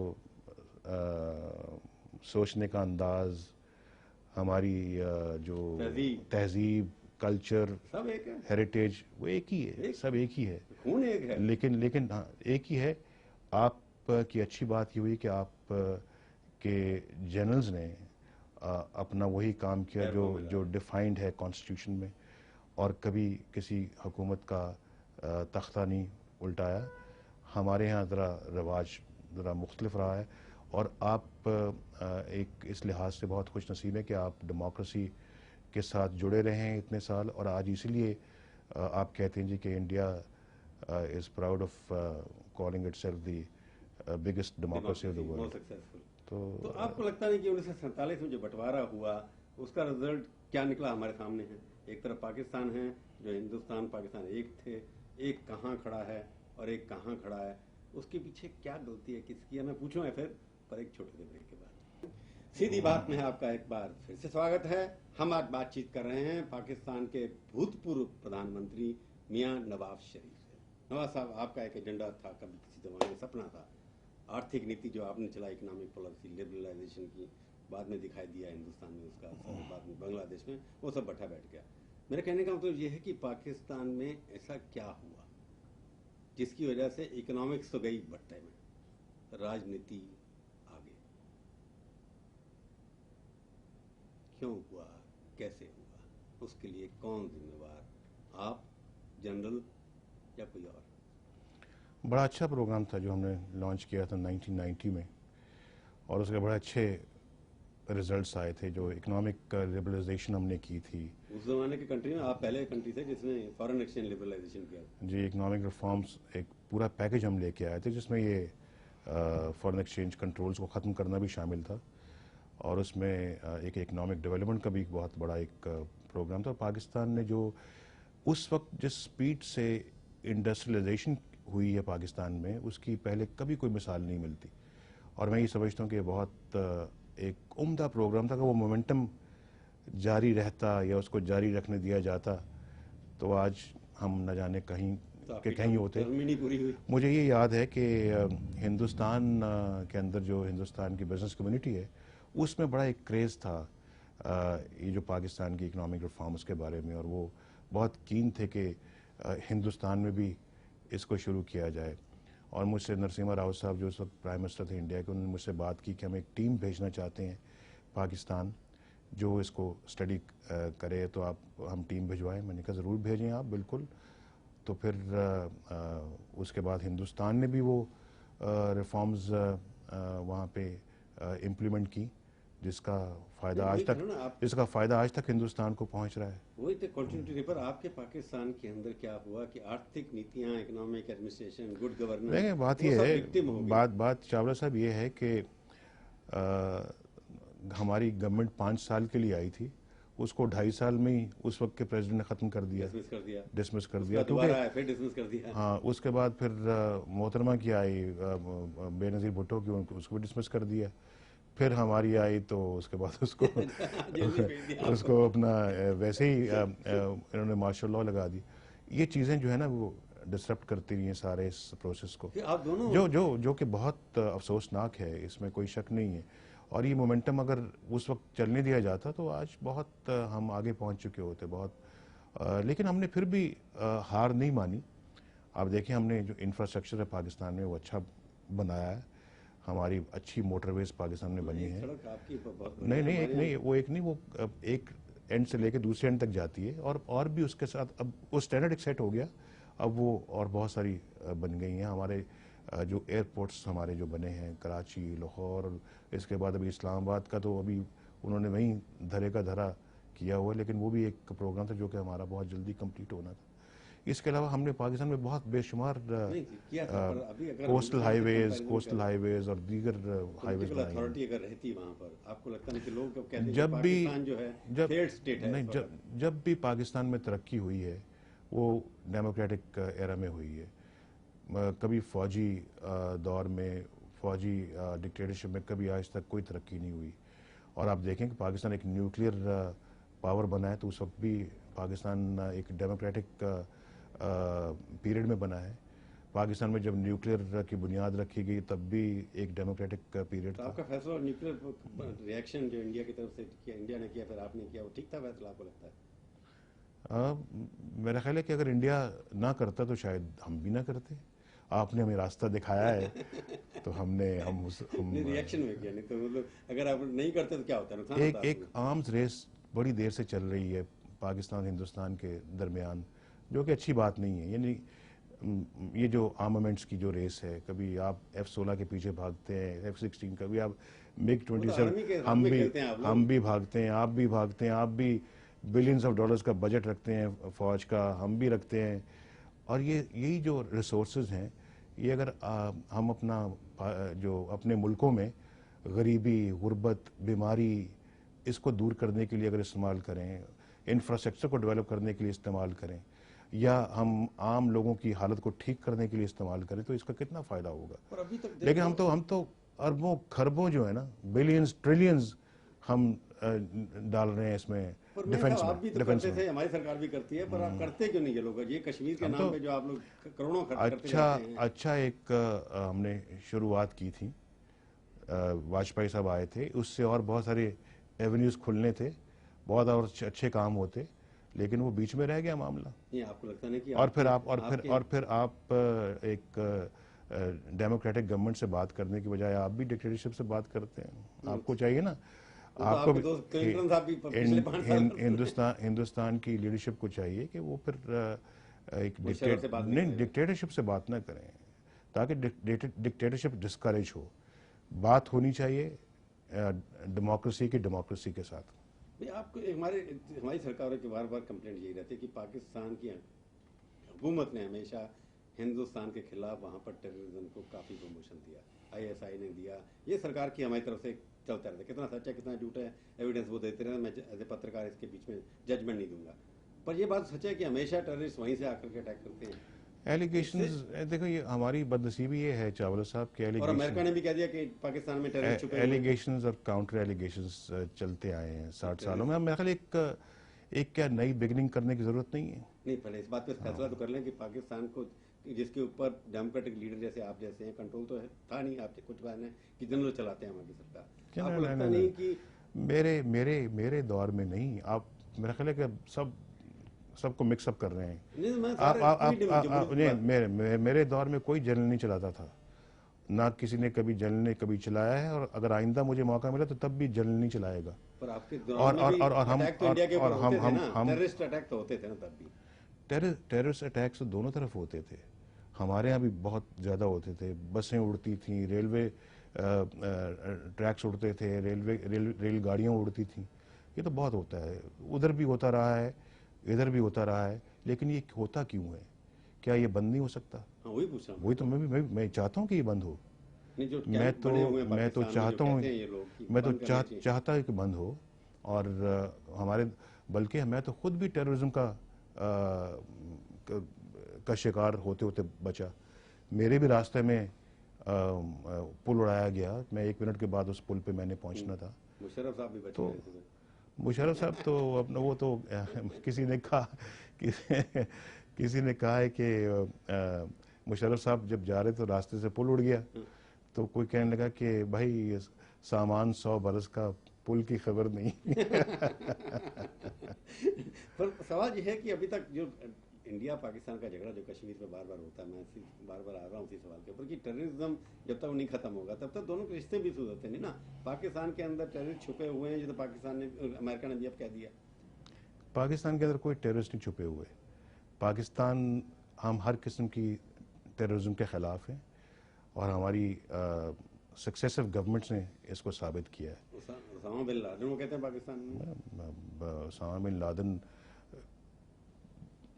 S2: सोचने का अंदाज, हमारी जो तहजीब, कल्चर,
S1: सब एक है,
S2: हेरिटेज, वो एक ही है, सब एक ही है,
S1: खून एक है।
S2: लेकिन हाँ, एक ही है। आप की अच्छी बात ये हुई कि आप के जनरल्स ने अपना वही काम किया जो डिफाइंड है कॉन्स्टिट्यूशन में, और कभी किसी हुकूमत का तख्ता नहीं उल्टाया। हमारे यहाँ ज़रा रवाज ज़रा मुख्तलिफ रहा है, और आप एक इस लिहाज से बहुत खुश नसीब है कि आप डेमोक्रेसी के साथ जुड़े रहे हैं इतने साल, और आज इसलिए आप कहते हैं जी कि India is proud of calling itself the biggest democracy of the world.
S1: तो आपको लगता नहीं कि 1947 में जो बंटवारा हुआ उसका रिजल्ट क्या निकला हमारे सामने है? एक तरफ पाकिस्तान है, जो हिंदुस्तान पाकिस्तान एक थे, एक कहाँ खड़ा है और एक कहाँ खड़ा है, उसके पीछे क्या गलती है, किसकी है? मैं पूछूंगा फिर, पर एक छोटे से ब्रेक के बाद। सीधी बात में आपका एक बार फिर से स्वागत है। हम आज बातचीत कर रहे हैं पाकिस्तान के भूतपूर्व प्रधानमंत्री मियां नवाज शरीफ से। नवाज साहब, आपका एक एजेंडा था, कभी किसी जमाने में सपना था, आर्थिक नीति जो आपने चलाई, इकोनॉमिक पॉलिसी, लिबरलाइजेशन की, बाद में दिखाई दिया हिंदुस्तान में उसका असर, बाद में बांग्लादेश में, वो सब बैठा बैठ गया। मेरे कहने का मतलब ये है कि पाकिस्तान में ऐसा क्या हुआ जिसकी वजह से इकोनॉमिक्स तो गई भट्टे में, राजनीति आगे? क्यों हुआ, कैसे हुआ, उसके लिए कौन जिम्मेवार, आप, जनरल या कोई और?
S2: बड़ा अच्छा प्रोग्राम था जो हमने लॉन्च किया था 1990 में, और उसके बड़े अच्छे रिजल्ट्स आए थे। जो इकोनॉमिक लिबरलाइजेशन हमने की थी,
S1: उस जमाने की कंट्री में आप पहले कंट्री थे जिसने फॉरेन एक्सचेंज लिबरलाइजेशन किया
S2: जी। इकोनॉमिक रिफॉर्म्स एक पूरा पैकेज हम लेके आए थे, जिसमें ये फॉरेन एक्सचेंज कंट्रोल्स को ख़त्म करना भी शामिल था, और उसमें एक इकोनॉमिक डेवलपमेंट का भी बहुत बड़ा एक प्रोग्राम था। पाकिस्तान ने जो उस वक्त जिस स्पीड से इंडस्ट्रियलाइजेशन हुई है पाकिस्तान में, उसकी पहले कभी कोई मिसाल नहीं मिलती। और मैं ये समझता हूँ कि बहुत एक उम्दा प्रोग्राम था कि वो मोमेंटम जारी रहता या उसको जारी रखने दिया जाता तो आज हम न जाने कहीं के कहीं होते।
S1: पूरी हुई।
S2: मुझे ये याद है कि हिंदुस्तान के अंदर जो हिंदुस्तान की बिजनेस कम्युनिटी है, उसमें बड़ा एक क्रेज़ था ये जो पाकिस्तान की इकोनॉमिक रिफॉर्म्स के बारे में, और वो बहुत कीन थे कि हिंदुस्तान में भी इसको शुरू किया जाए। और मुझसे नरसिम्हा राव साहब जो उस वक्त प्राइम मिनिस्टर थे इंडिया के, उन्होंने मुझसे बात की कि हम एक टीम भेजना चाहते हैं पाकिस्तान जो इसको स्टडी करे, तो आप हम टीम भिजवाएं। मैंने कहा ज़रूर भेजें आप, बिल्कुल। तो फिर उसके बाद हिंदुस्तान ने भी वो रिफॉर्म्स वहाँ पे इम्प्लीमेंट की, जिसका फ़ायदा आज तक हिंदुस्तान को पहुँच रहा है।
S1: वही तो कंटिन्यूटी। पर आपके पाकिस्तान के अंदर क्या हुआ कि आर्थिक नीतियाँ, इकोनॉमिक एडमिनिस्ट्रेशन, गुड गवर्नेंस,
S2: बात ये है, बात चावला साहब ये है कि हमारी गवर्नमेंट 5 साल के लिए आई थी, उसको 2.5 साल में ही उस वक्त के प्रेसिडेंट ने ख़त्म कर दिया, डिसमिस कर दिया,
S1: फिर डिसमिस कर दिया।
S2: हाँ, उसके बाद फिर मोहतरमा की आई बेनज़ीर भुट्टो की, उसको भी डिसमिस कर दिया। फिर हमारी आई तो उसके बाद उसको
S1: जेल में भेज दिया
S2: उसको अपना वैसे ही इन्होंने मार्शल लॉ लगा दी। ये चीज़ें जो है ना वो डिसरप्ट करती रही हैं सारे इस प्रोसेस को,
S1: फिर आप दोनों
S2: जो कि बहुत अफसोसनाक है, इसमें कोई शक नहीं है। और ये मोमेंटम अगर उस वक्त चलने दिया जाता तो आज बहुत हम आगे पहुंच चुके होते बहुत। लेकिन हमने फिर भी हार नहीं मानी। आप देखें हमने जो इंफ्रास्ट्रक्चर है पाकिस्तान में वो अच्छा बनाया है, हमारी अच्छी मोटरवेज पाकिस्तान में बनी
S1: एक
S2: है।
S1: सड़क आपकी बहुत
S2: नहीं
S1: बढ़िया
S2: नहीं, एक
S1: हमारे
S2: नहीं, वो एक नहीं, वो एक एंड से लेके दूसरे एंड तक जाती है। और भी उसके साथ अब वो स्टैंडर्ड एक सेट हो गया, अब वो और बहुत सारी बन गई हैं। हमारे जो एयरपोर्ट्स हमारे जो बने हैं कराची, लाहौर, इसके बाद अभी इस्लामाबाद का तो अभी उन्होंने वहीं धरे का धरा किया हुआ है, लेकिन वो भी एक प्रोग्राम था जो कि हमारा बहुत जल्दी कंप्लीट होना था। इसके अलावा हमने पाकिस्तान में बहुत बेशुमार
S1: नहीं किया था, पर अभी अगर
S2: कोस्टल
S1: हिंदुस्तान से
S2: हाईवेज
S1: कंपैरिजन
S2: और दीगर हाईवेज
S1: पॉलिटिकल
S2: बनाए हैं।
S1: अथॉरिटी अगर रहती वहां पर, आपको लगता नहीं कि लोग अब कहते हैं कि
S2: जब भी
S1: पाकिस्तान जो है
S2: जब
S1: फेल्ड स्टेट है
S2: नहीं
S1: इस
S2: जब
S1: वक्त?
S2: जब भी पाकिस्तान में तरक्की हुई है वो डेमोक्रेटिक एरा में हुई है। कभी फौजी दौर में, फौजी डिक्टेटरशिप में कभी आज तक कोई तरक्की नहीं हुई। और आप देखें कि पाकिस्तान एक न्यूक्लियर पावर बना है तो उस वक्त भी पाकिस्तान एक डेमोक्रेटिक पीरियड में बना है। पाकिस्तान में जब न्यूक्लियर की बुनियाद रखी गई तब भी एक डेमोक्रेटिक पीरियड
S1: तो
S2: था।
S1: आपका फैसला और न्यूक्लियर रिएक्शन जो इंडिया की तरफ से किया, इंडिया ने किया फिर आपने किया, वो ठीक था फैसला आपको लगता है?
S2: मेरा ख्याल है कि अगर इंडिया ना करता तो शायद हम भी ना करते। आपने हमें रास्ता दिखाया है तो हम
S1: नहीं रिएक्शन में किया, नहीं तो मतलब अगर आप नहीं करते तो क्या होता है, नुकसान होता है
S2: एक
S1: आपको?
S2: आर्म्स रेस बड़ी देर से चल रही है पाकिस्तान हिंदुस्तान के दरमियान, जो कि अच्छी बात नहीं है। यानी ये जो आर्मामेंट्स की जो रेस है, कभी आप F-16 के पीछे भागते हैं, F-16, कभी आप मिग
S1: वो तो
S2: 27,
S1: आर्मी के साथ में खेलते हैं आप लोग।
S2: हम भी भागते हैं, आप भी भागते हैं, आप भी बिलियंस ऑफ डॉलर्स का बजट रखते हैं फौज का, हम भी रखते हैं। और यही जो रिसोर्सेज हैं, ये अगर हम अपना जो अपने मुल्कों में गरीबी, गुर्बत, बीमारी, इसको दूर करने के लिए अगर इस्तेमाल करें, इंफ्रास्ट्रक्चर को डेवलप करने के लिए इस्तेमाल करें, या हम आम लोगों की हालत को ठीक करने के लिए इस्तेमाल करें तो इसका कितना फ़ायदा होगा।
S1: पर अभी तक
S2: लेकिन हम तो अरबों खरबों जो है ना, बिलियंस ट्रिलियंस हम डाल रहे हैं इसमें,
S1: पर मेरे
S2: डिफेंस
S1: साहब आप
S2: में
S1: भी तो
S2: डिफेंस
S1: करते
S2: में।
S1: थे, हमारी सरकार भी करती है, पर आप करते क्यों नहीं ये लोग? ये कश्मीर के
S2: हम
S1: नाम
S2: तो
S1: पे जो आप लोग करोड़ों खर्च करते
S2: अच्छा
S1: रहते हैं।
S2: अच्छा एक हमने शुरुआत की थी, वाजपेयी साहब आए थे, उससे और बहुत सारे एवेन्यूज़ खुलने थे, बहुत और अच्छे काम होते, लेकिन वो बीच में रह गया मामला।
S1: नहीं आपको लगता नहीं कि
S2: और फिर
S1: आपके
S2: आप एक डेमोक्रेटिक गवर्नमेंट से बात करने की बजाय आप भी डिक्टेटरशिप से बात करते हैं। आपको चाहिए ना,
S1: वो तो
S2: आपको
S1: आपके दोस्त क्लिंटन साहब भी पिछले 5 साल
S2: हिंदुस्तान की लीडरशिप को चाहिए कि वो फिर एक
S1: वो शर्म से बात नहीं करें।
S2: डिक्टेटरशिप से बात ना करें, ताकि डिक्टेटरशिप डिस्करेज हो। बात होनी चाहिए डेमोक्रेसी के साथ।
S1: भाई आपको हमारी सरकारों की बार बार कंप्लेंट यही रहती है कि पाकिस्तान की हुकूमत ने हमेशा हिंदुस्तान के खिलाफ वहाँ पर टेररिज्म को काफ़ी प्रमोशन दिया, ISI ने दिया, ये सरकार की हमारी तरफ से चलता रहता है। कितना सच है कितना झूठ है, एविडेंस वो देते रहते, मैं एज ए पत्रकार इसके बीच में जजमेंट नहीं दूंगा। पर ये बात सच है कि हमेशा टेररिस्ट वहीं से आकर के अटैक करते हैं।
S2: एलिगेशंस, देखो ये हमारी बदनसीबी ये है चावला साहब के
S1: और अमेरिका ने भी कह दिया कि पाकिस्तान में टेररिस्ट छुपे हुए हैं।
S2: एलिगेशंस और काउंटर एलिगेशंस चलते आए हैं 60 सालों में। मेरे ख्याल एक क्या नई बिगिनिंग करने की जरूरत नहीं है।
S1: नहीं पहले इस बात पे फैसला तो कर लें कि पाकिस्तान को, जिसके ऊपर डेमोक्रेटिक लीडर जैसे आप जैसे हैं, कंट्रोल तो है था नहीं, आपके कुछ बात है कि जनरल चलाते हैं हमारी सरकार। आपको लगता नहीं कि
S2: मेरे दौर में नहीं, आप मेरा ख्याल है कि सबको मिक्सअप कर रहे हैं।
S1: नहीं मैं
S2: मेरे दौर में कोई जनरल नहीं चलाता था, ना किसी ने कभी जनरल ने कभी चलाया है, और अगर आइंदा मुझे मौका मिला तो तब भी जनरल नहीं चलाएगा।
S1: पर आपके दौरान में भी अटैक तो इंडिया के ऊपर होते थे ना,
S2: हम
S1: टेररिस्ट अटैक तो होते थे ना तब भी।
S2: टेररिस्ट अटैक्स तो दोनों तरफ होते थे, हमारे यहाँ भी बहुत ज़्यादा होते थे। बसें उड़ती थी, रेलवे ट्रैक्स उड़ते थे, रेलगाड़ियाँ उड़ती थी, ये तो बहुत होता है। उधर भी होता रहा है, इधर भी होता रहा है, लेकिन ये होता क्यों है? क्या ये बंद नहीं हो सकता?
S1: हाँ वही पूछ रहा हूँ।
S2: वही तो मैं चाहता हूँ कि ये बंद हो।
S1: नहीं जो
S2: मैं तो चाहता हूँ, मैं तो चाहता हूँ कि बंद हो। और हमारे, बल्कि मैं तो खुद भी टेररिज्म का शिकार होते होते बचा। मेरे भी रास्ते में पुल उड़ाया गया, मैं 1 मिनट के बाद उस पुल पे मैंने पहुंचना था।
S1: मुशर्रफ साहब भी बच
S2: तो
S1: गए थे।
S2: मुशर्रफ साहब तो अपना वो तो किसी ने कहा कि किसी ने कहा है कि मुशर्रफ साहब जब जा रहे तो रास्ते से पुल उड़ गया, तो कोई कहने लगा कि भाई ये सामान 100 बरस का, पुल की खबर नहीं।
S1: पर सवाल यह है कि अभी तक जो इंडिया पाकिस्तान का झगड़ा जो कश्मीर पे बार बार होता है, मैं बार बार आ रहा हूँ उसी सवाल के ऊपर कि टेररिज्म जब तक नहीं खत्म होगा तब तक दोनों के रिश्ते भी सुधरते नहीं ना। पाकिस्तान के अंदर टेररिस्ट छुपे हुए हैं, जो तो पाकिस्तान ने, अमेरिका ने भी अब कह दिया।
S2: पाकिस्तान के अंदर कोई टेररिस्ट नहीं छुपे हुए। पाकिस्तान, हम हर किस्म की टेररिज्म के ख़िलाफ़ हैं और हमारी सक्सेसिव गवर्नमेंट्स ने इसको साबित किया है।
S1: उसामा बिन लादेन वो कहते हैं पाकिस्तान में।
S2: उसामा बिन लादेन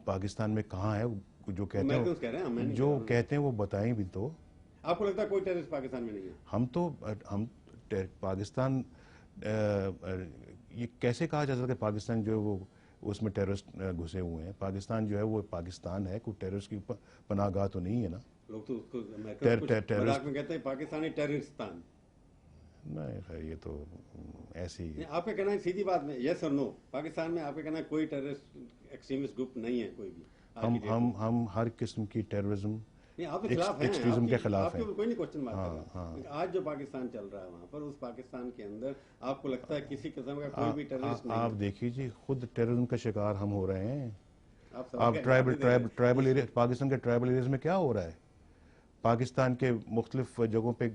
S2: पाकिस्तान में कहाँ है? जो कहते
S1: अमेरिकन कह रहे हैं, मैं
S2: हैं,
S1: नहीं
S2: जो
S1: कह रहा हूँ।
S2: कहते हैं वो बताएं भी तो।
S1: आपको लगता है कोई टेररिस्ट पाकिस्तान में नहीं है?
S2: पाकिस्तान ये कैसे कहा जा सकता है पाकिस्तान जो है वो उसमें टेररिस्ट घुसे हुए हैं? पाकिस्तान जो है वो पाकिस्तान है, कोई टेररिस्ट की पनाहगाह तो नहीं है ना।
S1: लोग तो उसको अमेरिकन मजाक में कहते हैं पाकिस्तानी टेररिस्तान।
S2: नहीं खैर, ये तो ऐसी
S1: आपका कहना है सीधी बात में यस और नो, पाकिस्तान में आपका कहना है कोई टेररिस्ट एक्सट्रीमिस्ट ग्रुप नहीं है कोई भी?
S2: हम हर किस्म की टेररिज्म,
S1: नहीं, आप तो खिलाफ हैं,
S2: एक्सट्रीज्म के खिलाफ
S1: आपके
S2: हैं।
S1: कोई नहीं क्वेश्चन मारता
S2: हाँ,
S1: है।
S2: हाँ।
S1: आज जो पाकिस्तान चल रहा है वहाँ पर, उस पाकिस्तान के अंदर आपको लगता है किसी किस्म का कोई भी टेररिस्ट नहीं
S2: आप
S1: है?
S2: देखिए जी, खुद टेररिज्म का शिकार हम हो रहे हैं।
S1: आप
S2: आप ट्राइबल एरिया, पाकिस्तान के ट्राइबल एरियाज में क्या हो रहा है? पाकिस्तान के मुख्तलिफ जगहों पे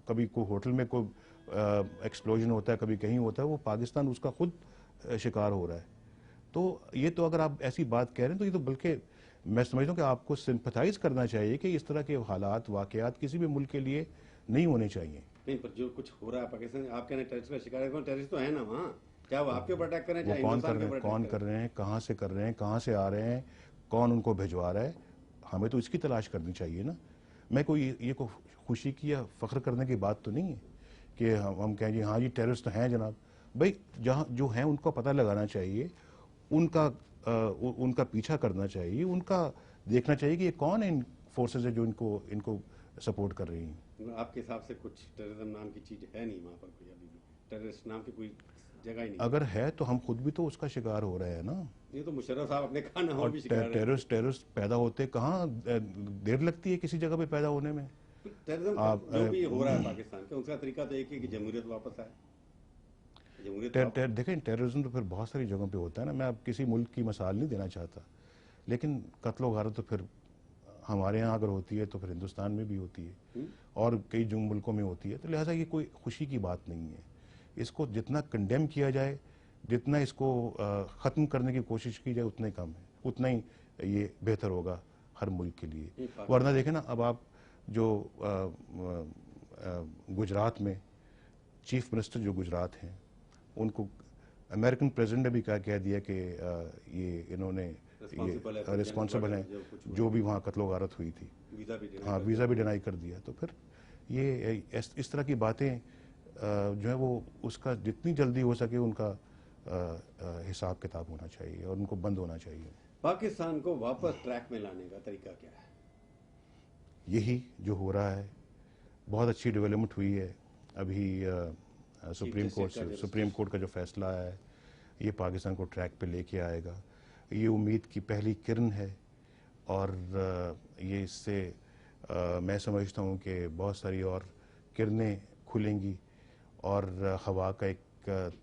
S2: कभी कोई होटल में कोई एक्सप्लोजन होता है, कभी कहीं होता है, वो पाकिस्तान उसका खुद शिकार हो रहा है। तो ये तो अगर आप ऐसी बात कह रहे हैं तो ये तो बल्कि मैं समझता हूँ कि आपको सिंपथाइज करना चाहिए कि इस तरह के हालात, वाकयात किसी भी मुल्क के लिए नहीं होने चाहिए।
S1: नहीं, पर जो कुछ हो रहा है पाकिस्तान, आप कहना टेररिस्ट का शिकार है, टेररिस्ट तो है ना वहाँ, चाहे वो आपके ऊपर अटैक करें,
S2: वो
S1: चाहे
S2: कौन
S1: हिंदुस्तान
S2: कर
S1: के
S2: रहे
S1: ऊपर
S2: हैं,
S1: अटैक
S2: कौन
S1: करें।
S2: कर रहे हैं, कहाँ से कर रहे हैं, कहाँ से आ रहे हैं, कौन उनको भिजवा रहा है, हमें तो इसकी तलाश करनी चाहिए ना। मैं कोई ये को खुशी की या फ़ख्र करने की बात तो नहीं है कि हम कहें जी हाँ जी टेररिस्ट तो हैं जनाब। भाई जहाँ जो हैं उनको पता लगाना चाहिए, उनका पीछा करना चाहिए, उनका देखना चाहिए कि ये कौन है इन फोर्सेज है जो इनको सपोर्ट कर रही हैं।
S1: आपके हिसाब से कुछ टेररिज्म नाम की चीज है नहीं वहाँ पर, कोई अभी भी टेररिस्ट नाम की कोई जगह ही नहीं?
S2: अगर है तो हम खुद भी तो उसका शिकार हो रहे हैं ना।
S1: ये तो मुशर्रफ साहब अपने खाना हो
S2: और
S1: भी शिकार है।
S2: टेररिस्ट पैदा होते कहाँ देर लगती है किसी जगह पे पैदा होने में।
S1: टेररिज्म जो भी हो रहा है पाकिस्तान के, उसका तरीका तो एक है कि जमहूरियत वापस आए।
S2: देखें, टेररिज्म तो फिर बहुत सारी जगहों पे होता है ना। मैं अब किसी मुल्क की मिसाल नहीं देना चाहता, लेकिन कत्ल व गारत तो फिर हमारे यहाँ अगर होती है तो फिर हिंदुस्तान में भी होती है और कई जो मुल्कों में होती है। तो लिहाजा ये कोई खुशी की बात नहीं है। इसको जितना कंडेम किया जाए, जितना इसको ख़त्म करने की कोशिश की जाए, उतना ही कम है, उतना ही ये बेहतर होगा हर मुल्क के लिए। वरना देखें ना, अब आप जो गुजरात में चीफ मिनिस्टर जो गुजरात हैं, उनको अमेरिकन प्रेसिडेंट ने भी कह दिया कि ये इन्होंने रिस्पॉन्सिबल हैं जो भी वहाँ कत्लो गारत हुई थी। हाँ, वीज़ा भी डिनाई कर दिया। तो फिर ये इस तरह की बातें जो है वो उसका जितनी जल्दी हो सके उनका हिसाब किताब होना चाहिए और उनको बंद होना चाहिए।
S1: पाकिस्तान को वापस ट्रैक में लाने का तरीका क्या है?
S2: यही जो हो रहा है, बहुत अच्छी डेवलपमेंट हुई है अभी। सुप्रीम कोर्ट का जो फैसला है ये पाकिस्तान को ट्रैक पे लेके आएगा। ये उम्मीद की पहली किरण है और ये इससे मैं समझता हूँ कि बहुत सारी और किरणें खुलेंगी और हवा का एक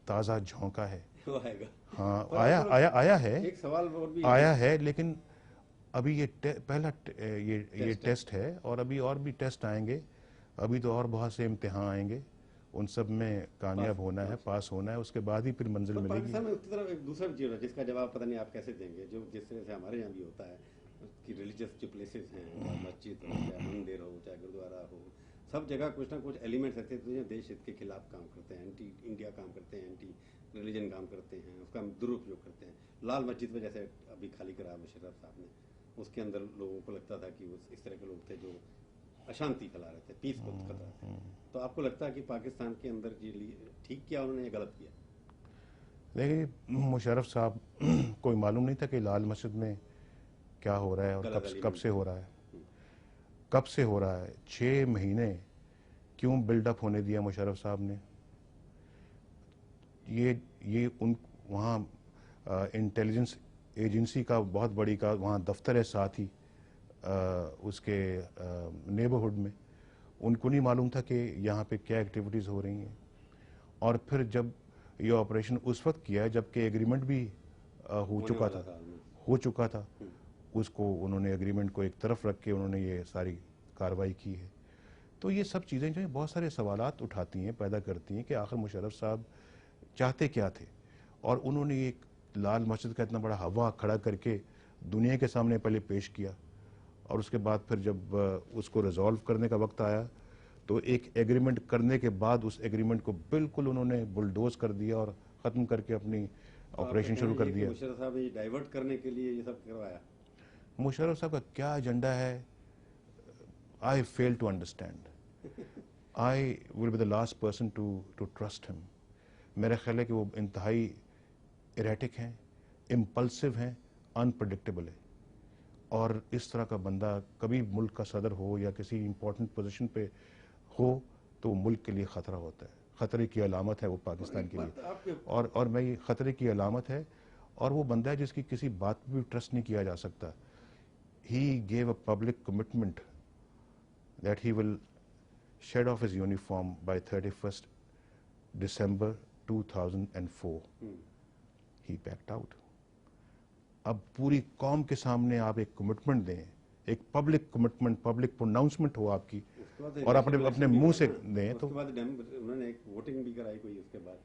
S2: ताज़ा झोंका है। हाँ, आया है,
S1: एक सवाल और भी
S2: आया है, लेकिन अभी ये पहला ये टेस्ट है और अभी और भी टेस्ट आएंगे। अभी तो और बहुत से इम्तिहान आएंगे, उन सब में कामयाब होना है, पास होना है, उसके बाद ही फिर मंजिल मिलेगी।
S1: पाकिस्तान में उसकी तरफ एक दूसरा चीज़ है जिसका जवाब पता नहीं आप कैसे देंगे, जो जिस तरह से हमारे यहाँ भी होता है कि रिलीजियस जो प्लेसेस हैं, मस्जिद हो, चाहे मंदिर हो, चाहे गुरुद्वारा हो, सब जगह कुछ ना कुछ एलिमेंट्स ऐसे हैं जो देश हित के खिलाफ काम करते हैं, एंटी इंडिया काम करते हैं, एंटी रिलीजन काम करते हैं, उसका दुरुपयोग करते हैं। लाल मस्जिद में जैसे अभी खाली करा मुशर्रफ साहब ने, उसके अंदर लोगों को लगता था कि इस तरह के लोग थे जो अशांति फैला रहे थे, पीस को खतरा था। तो आपको लगता है कि पाकिस्तान के अंदर ये ठीक किया उन्होंने या गलत किया?
S2: देखिए, मुशर्रफ साहब कोई मालूम नहीं था कि लाल मस्जिद में क्या हो रहा है और कब से हो रहा है। कब से हो रहा है? 6 महीने क्यों बिल्डअप होने दिया मुशर्रफ साहब ने? ये उन वहाँ इंटेलिजेंस एजेंसी का बहुत बड़ी का वहाँ दफ्तर है साथ ही उसके नेबरहुड में, उनको नहीं मालूम था कि यहाँ पे क्या एक्टिविटीज़ हो रही हैं। और फिर जब ये ऑपरेशन उस वक्त किया है जबकि एग्रीमेंट भी हो चुका था, उसको उन्होंने एग्रीमेंट को एक तरफ रख के उन्होंने ये सारी कार्रवाई की है। तो ये सब चीज़ें जो है बहुत सारे सवालात उठाती हैं, पैदा करती हैं कि आखिर मुशर्रफ साहब चाहते क्या थे। और उन्होंने एक लाल मस्जिद का इतना बड़ा हवा खड़ा करके दुनिया के सामने पहले पेश किया, और उसके बाद फिर जब उसको रिजॉल्व करने का वक्त आया तो एक एग्रीमेंट करने के बाद उस एग्रीमेंट को बिल्कुल उन्होंने बुलडोज कर दिया और ख़त्म करके अपनी ऑपरेशन शुरू कर दिया।
S1: मुशर्रफ साहब ये डाइवर्ट करने के लिए ये सब करवाया।
S2: मुशर्रफ साहब का क्या एजेंडा है, I fail to understand. I will be the last person to trust him. मेरा ख्याल है कि वो इंतहाई इरेटिक हैं, इम्पल्सिव हैं, अनप्रडिक्टेबल है। और इस तरह का बंदा कभी मुल्क का सदर हो या किसी इंपॉर्टेंट पोजीशन पे हो तो मुल्क के लिए ख़तरा होता है, ख़तरे की अलामत है वो पाकिस्तान के लिए। और मैं ये ख़तरे की अलामत है, और वो बंदा है जिसकी किसी बात पर भी ट्रस्ट नहीं किया जा सकता। He gave a public commitment that he will shed off his uniform by 31 December 2004. He backed out. अब पूरी कौम के सामने आप एक कमिटमेंट दें, एक पब्लिक कमिटमेंट, पब्लिक प्रोनाउंसमेंट हो आपकी, और अपने मुंह से दें, तो
S1: उसके बाद उन्होंने एक वोटिंग भी कराई कोई उसके बाद।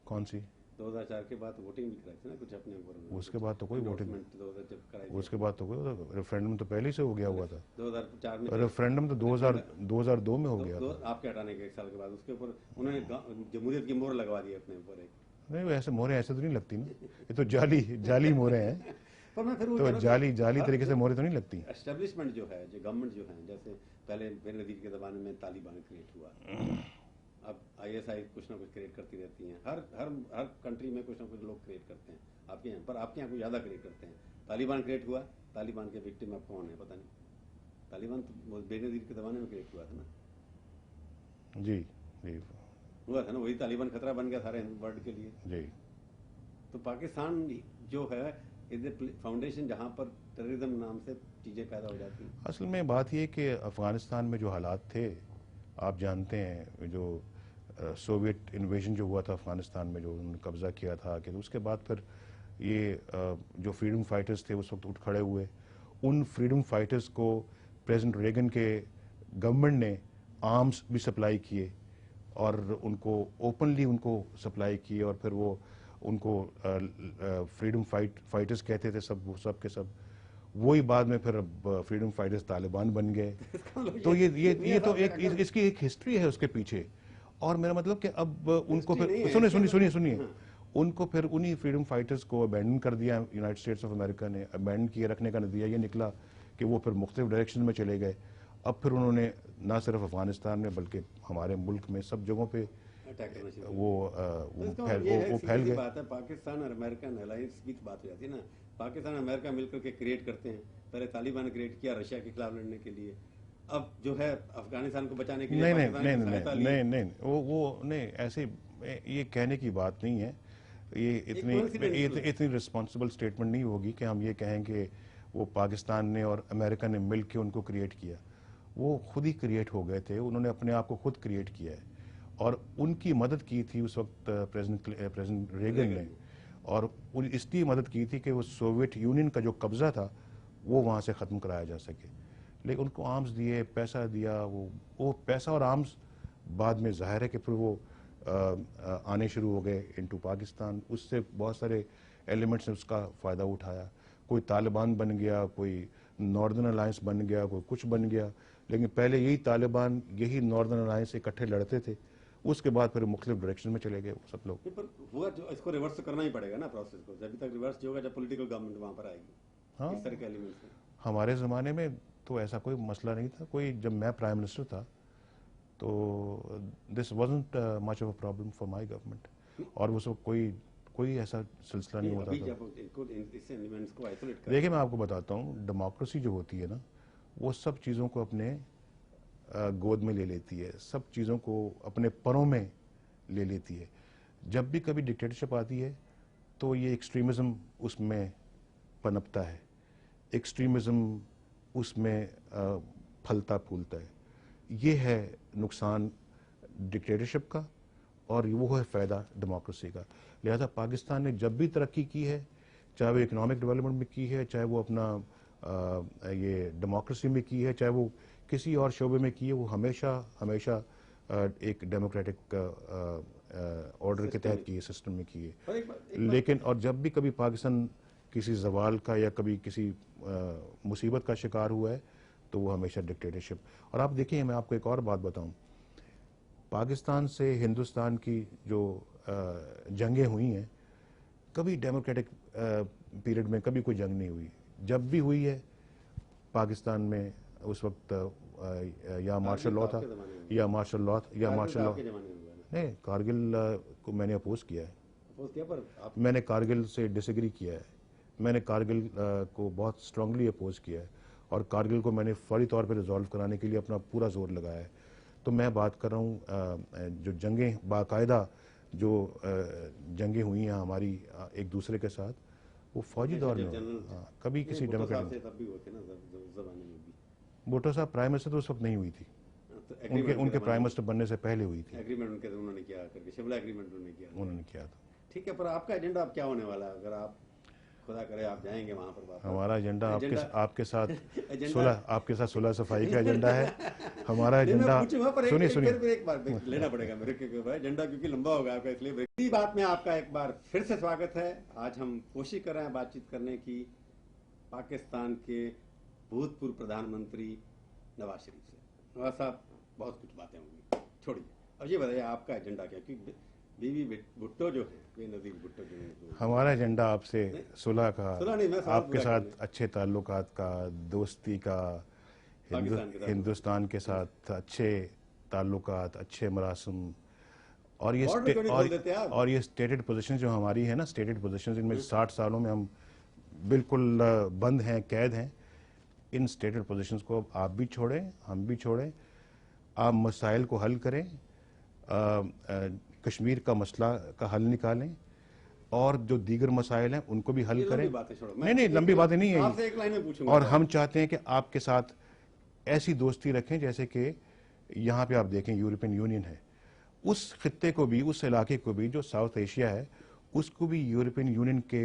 S2: कौन सी?
S1: 2004 के बाद वोटिंग भी कराई थी ना कुछ अपने ऊपर।
S2: उसके बाद तो कोई वोटिंग,
S1: 2000 जब कराई,
S2: उसके बाद तो कोई रेफरेंडम तो पहले से हो गया हुआ था।
S1: 2004 में
S2: रेफरेंडम तो 2002 में हो गया था।
S1: आपके हटाने के 1 साल के बाद उसके ऊपर उन्होंने जमहूरियत की मोहर लगवा दी अपने ऊपर एक।
S2: नहीं, ऐसे मोहरें ऐसे तो नहीं लगती ना, ये तो जाली मोहरें हैं।
S1: पर मैं फिर
S2: तो जाली तरीके से मोहरें तो नहीं लगती।
S1: एस्टेब्लिशमेंट जो है, जो गवर्नमेंट जो है, जैसे पहले बेनजीर के ज़माने में तालिबान क्रिएट हुआ, अब ISI कुछ ना कुछ क्रिएट करती रहती हैं। हर कंट्री में कुछ ना कुछ लोग क्रिएट करते हैं। आपके यहाँ, पर आपके यहाँ कुछ ज़्यादा क्रिएट करते हैं। तालिबान क्रिएट हुआ, तालिबान के विक्टिम अब कौन है पता नहीं। तालिबान तो बेनजीर के ज़माने में क्रिएट हुआ था ना।
S2: जी
S1: हुआ था ना, वही तालिबान खतरा बन गया सारे वर्ल्ड के लिए।
S2: जी।
S1: तो पाकिस्तान जो है इज ए फाउंडेशन जहाँ पर टेररिज्म नाम से चीज़ें पैदा हो जाती हैं।
S2: असल में बात ये कि अफ़गानिस्तान में जो हालात थे, आप जानते हैं, जो सोवियत इन्वेजन जो हुआ था अफ़गानिस्तान में, जो उन्होंने कब्ज़ा किया था, कि उसके बाद फिर ये जो फ्रीडम फाइटर्स थे उस वक्त उठ खड़े हुए। उन फ्रीडम फाइटर्स को प्रेसिडेंट रेगन के गवर्नमेंट ने आर्म्स भी सप्लाई किए, और उनको ओपनली उनको सप्लाई किए, और फिर वो उनको फ्रीडम फाइटर्स कहते थे सब के सब। वही बाद में फिर फ्रीडम फाइटर्स तालिबान बन गए। तो ये तो इसकी एक हिस्ट्री है उसके पीछे। और मेरा मतलब कि अब उनको फिर सुनिए उनको फिर उन्हीं फ्रीडम फाइटर्स को अबैंडन कर दिया यूनाइटेड स्टेट्स ऑफ अमेरिका ने। अबैंडन किए रखने का नतीजा ये निकला कि वो फिर मुख्तलिफ डायरेक्शन में चले गए। अब फिर उन्होंने ना सिर्फ अफगानिस्तान में बल्कि हमारे मुल्क में सब जगहों पे वो फैल गए।
S1: बात है पाकिस्तान और अमेरिकन अलायंस की बात हो जाती है ना। पाकिस्तान और अमेरिका मिलकर के क्रिएट करते हैं। पहले तालिबान क्रिएट किया रशिया के खिलाफ लड़ने के लिए, अब जो है अफगानिस्तान को बचाने के लिए
S2: नहीं वो नहीं, ऐसे ये कहने की बात नहीं है। ये इतनी रिस्पॉन्सिबल स्टेटमेंट नहीं होगी कि हम ये कहें कि वो पाकिस्तान ने और अमेरिका ने मिल के उनको क्रिएट किया। वो खुद ही क्रिएट हो गए थे, उन्होंने अपने आप को खुद क्रिएट किया है। और उनकी मदद की थी उस वक्त प्रेसिडेंट रेगन ने, और इसलिए मदद की थी कि वो सोवियत यूनियन का जो कब्ज़ा था वो वहाँ से ख़त्म कराया जा सके। लेकिन उनको आर्म्स दिए, पैसा दिया, वो पैसा और आर्म्स बाद में ज़ाहिर है कि फिर वो आने शुरू हो गए इनटू पाकिस्तान। उससे बहुत सारे एलिमेंट्स ने उसका फ़ायदा उठाया। कोई तालिबान बन गया, कोई नॉर्दर्न अलायंस बन गया, कोई कुछ बन गया। लेकिन पहले यही तालिबान, यही नॉर्दर्न अलायंस इकट्ठे लड़ते थे। उसके बाद फिर मुख्तलिफ डायरेक्शन में चले गए सब लोग।
S1: पर हुआ जो इसको रिवर्स तो करना ही पड़ेगा ना प्रोसेस को। जब तक रिवर्स होगा जब पॉलिटिकल गवर्नमेंट वहाँ पर आएगी।
S2: हाँ,
S1: इस तरह के एलिमेंट्स हैं।
S2: हमारे ज़माने में तो ऐसा कोई मसला नहीं था। कोई जब मैं प्राइम मिनिस्टर था तो this wasn't much of a problem for my government, और वो सब कोई ऐसा सिलसिला नहीं होता था। देखिए मैं आपको बताता हूँ, डेमोक्रेसी जो होती है ना, वो सब चीज़ों को अपने गोद में ले लेती है, सब चीज़ों को अपने परों में ले लेती है। जब भी कभी डिक्टेटरशिप आती है तो ये एक्सट्रीमिज़म उसमें पनपता है, एक्सट्रीमिज़म उसमें फलता फूलता है। ये है नुकसान डिक्टेटरशिप का और वो है फ़ायदा डेमोक्रेसी का। लिहाजा पाकिस्तान ने जब भी तरक्की की है, चाहे वो इकोनॉमिक डेवलपमेंट में की है, चाहे वो अपना ये डेमोक्रेसी में की है, चाहे वो किसी और शोबे में की है, वो हमेशा हमेशा एक डेमोक्रेटिक ऑर्डर के तहत की है, सिस्टम में की है। लेकिन और जब भी कभी पाकिस्तान किसी जवाल का या कभी किसी मुसीबत का शिकार हुआ है तो वो हमेशा डिक्टेटरशिप। और आप देखिए, मैं आपको एक और बात बताऊं, पाकिस्तान से हिंदुस्तान की जो जंगें हुई हैं, कभी डेमोक्रेटिक पीरियड में कभी कोई जंग नहीं हुई। जब भी हुई है पाकिस्तान में उस वक्त या मार्शल लॉ था या मार्शल लॉ नहीं, कारगिल को मैंने अपोज किया है। मैंने कारगिल से डिसएग्री किया है। मैंने कारगिल को बहुत स्ट्रांगली अपोज किया है और कारगिल को मैंने फौरी तौर पर रिजॉल्व कराने के लिए अपना पूरा जोर लगाया है। तो मैं बात कर रहा हूँ जो जंगें बाकायदा जो जंगें हुई हैं हमारी एक दूसरे के साथ, वो फौजी दौर में कभी किसी डेमोक्रेटिक। भुट्टो साहब प्राइम मिनिस्टर तो उस वक्त नहीं हुई थी, उनके प्राइम मिनिस्टर बनने से पहले हुई थी।
S1: एग्रीमेंट उन्होंने किया करके, शिमला एग्रीमेंट
S2: उन्होंने किया था।
S1: ठीक है, पर आपका एजेंडा अब क्या होने वाला है? अगर आप खुदा करे आप जाएंगे वहां पर वापस?
S2: हमारा एजेंडा आपके साथ सुलह सफाई का एजेंडा है। हमारा एजेंडा सुनिए
S1: एक बार लेना पड़ेगा मेरे के एजेंडा, क्योंकि लंबा होगा आपका, इसलिए इसी बात में आपका एक बार फिर से स्वागत है। आज हम कोशिश कर रहे हैं बातचीत करने की पाकिस्तान के भूतपूर्व प्रधानमंत्री नवाज शरीफ से। नवाज साहब, बहुत कुछ बातें होंगी, छोड़िए, अब ये बताइए आपका एजेंडा क्या? क्योंकि बीवी भुट्टो जो है, बेनजीर भुट्टो जो है,
S2: हमारा एजेंडा आपसे सुलह का, आपके साथ अच्छे ताल्लुकात का, दोस्ती का, हिंदुस्तान के साथ अच्छे ताल्लुकात, अच्छे मरासम और ये स्टेटेड पोजीशन जो हमारी है ना, स्टेटेड पोजीशन इनमें 60 सालों में हम बिल्कुल बंद हैं, कैद हैं। इन स्टेटेड पोजीशंस को आप भी छोड़ें, हम भी छोड़ें, आप मसाइल को हल करें, कश्मीर का मसला का हल निकालें और जो दीगर मसाइल हैं उनको भी हल करें। नहीं, लंबी बातें नहीं है। और हम चाहते हैं कि आपके साथ ऐसी दोस्ती रखें जैसे कि यहाँ पे आप देखें यूरोपियन यूनियन है, उस खित्ते को भी, उस इलाके को भी जो साउथ एशिया है, उसको भी यूरोपियन यूनियन के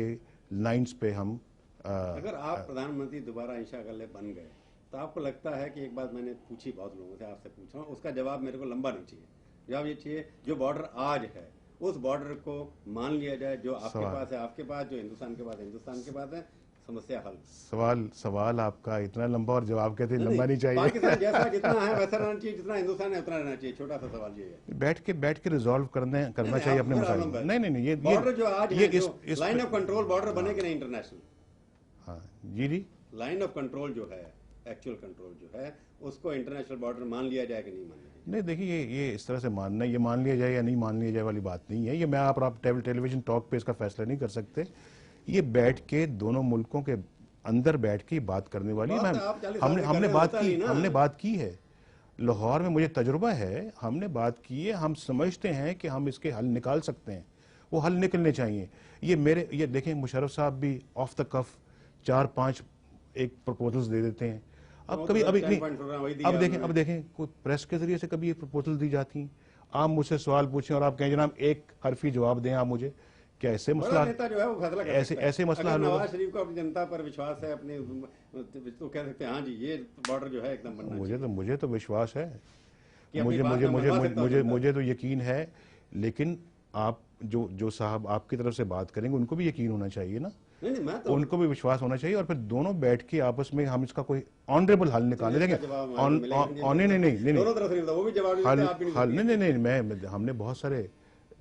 S2: लाइंस पे हम
S1: अगर आप प्रधानमंत्री दोबारा इंशाअल्लाह बन गए तो आपको लगता है कि, एक बात मैंने पूछी बहुत लोगों से, आपसे पूछा हूँ, उसका जवाब मेरे को लंबा नहीं चाहिए, जवाब ये चाहिए, जो बॉर्डर आज है उस बॉर्डर को मान लिया जाए, जो आपके पास है आपके पास, जो हिंदुस्तान के पास हिंदुस्तान के पास है, समस्या हल।
S2: सवाल आपका इतना लंबा और जवाब कहते लंबा नहीं चाहिए।
S1: पाकिस्तान जैसा जितना है वैसा रहना चाहिए, जितना हिंदुस्तान है उतना रहना चाहिए। छोटा सा सवाल ये है,
S2: बैठ के रिजॉल्व करना चाहिए अपने मसाइल। नहीं, ये
S1: बॉर्डर जो आज है, लाइन ऑफ कंट्रोल बॉर्डर बने कि नहीं इंटरनेशनल?
S2: हाँ जी,
S1: लाइन ऑफ कंट्रोल जो है, एक्चुअल कंट्रोल जो है, उसको इंटरनेशनल बॉर्डर मान लिया जाए कि नहीं मान लिया जाए?
S2: नहीं, देखिए, ये इस तरह से मानना, ये मान लिया जाए या नहीं मान लिया जाए वाली बात नहीं है। ये मैं आप टेलीविजन टॉक पे इसका फैसला नहीं कर सकते। ये बैठ के दोनों मुल्कों के अंदर बैठ के बात करने वाली है। हमने बात की है लाहौर में, मुझे तजुर्बा है, हमने बात की है। हम समझते हैं कि हम इसके हल निकाल सकते हैं, वो हल निकलने चाहिए। ये देखें, मुशर्रफ साहब भी ऑफ द कफ 4-5 एक प्रपोजल्स दे देते हैं। अब देखें कोई प्रेस के जरिए से कभी ये प्रपोजल दी जाती हैं। आप मुझसे सवाल पूछें और आप कहें जनाब एक हरफी जवाब दें आप मुझे, क्या ऐसे मसला
S1: नेता जो है वो फैसला
S2: ऐसे मसला हल होगा?
S1: नवाज शरीफ को अपनी जनता पर विश्वास है, अपने तो कह सकते हैं हाँ जी ये बॉर्डर जो है एकदम बनना।
S2: मुझे तो विश्वास है, मुझे तो यकीन है। लेकिन आप जो साहब आपकी तरफ से बात करेंगे उनको भी यकीन होना चाहिए ना, उनको भी विश्वास होना चाहिए। और फिर दोनों बैठ के आपस में हम इसका कोई ऑनरेबल हल निकाले। देखें, नहीं, हमने बहुत सारे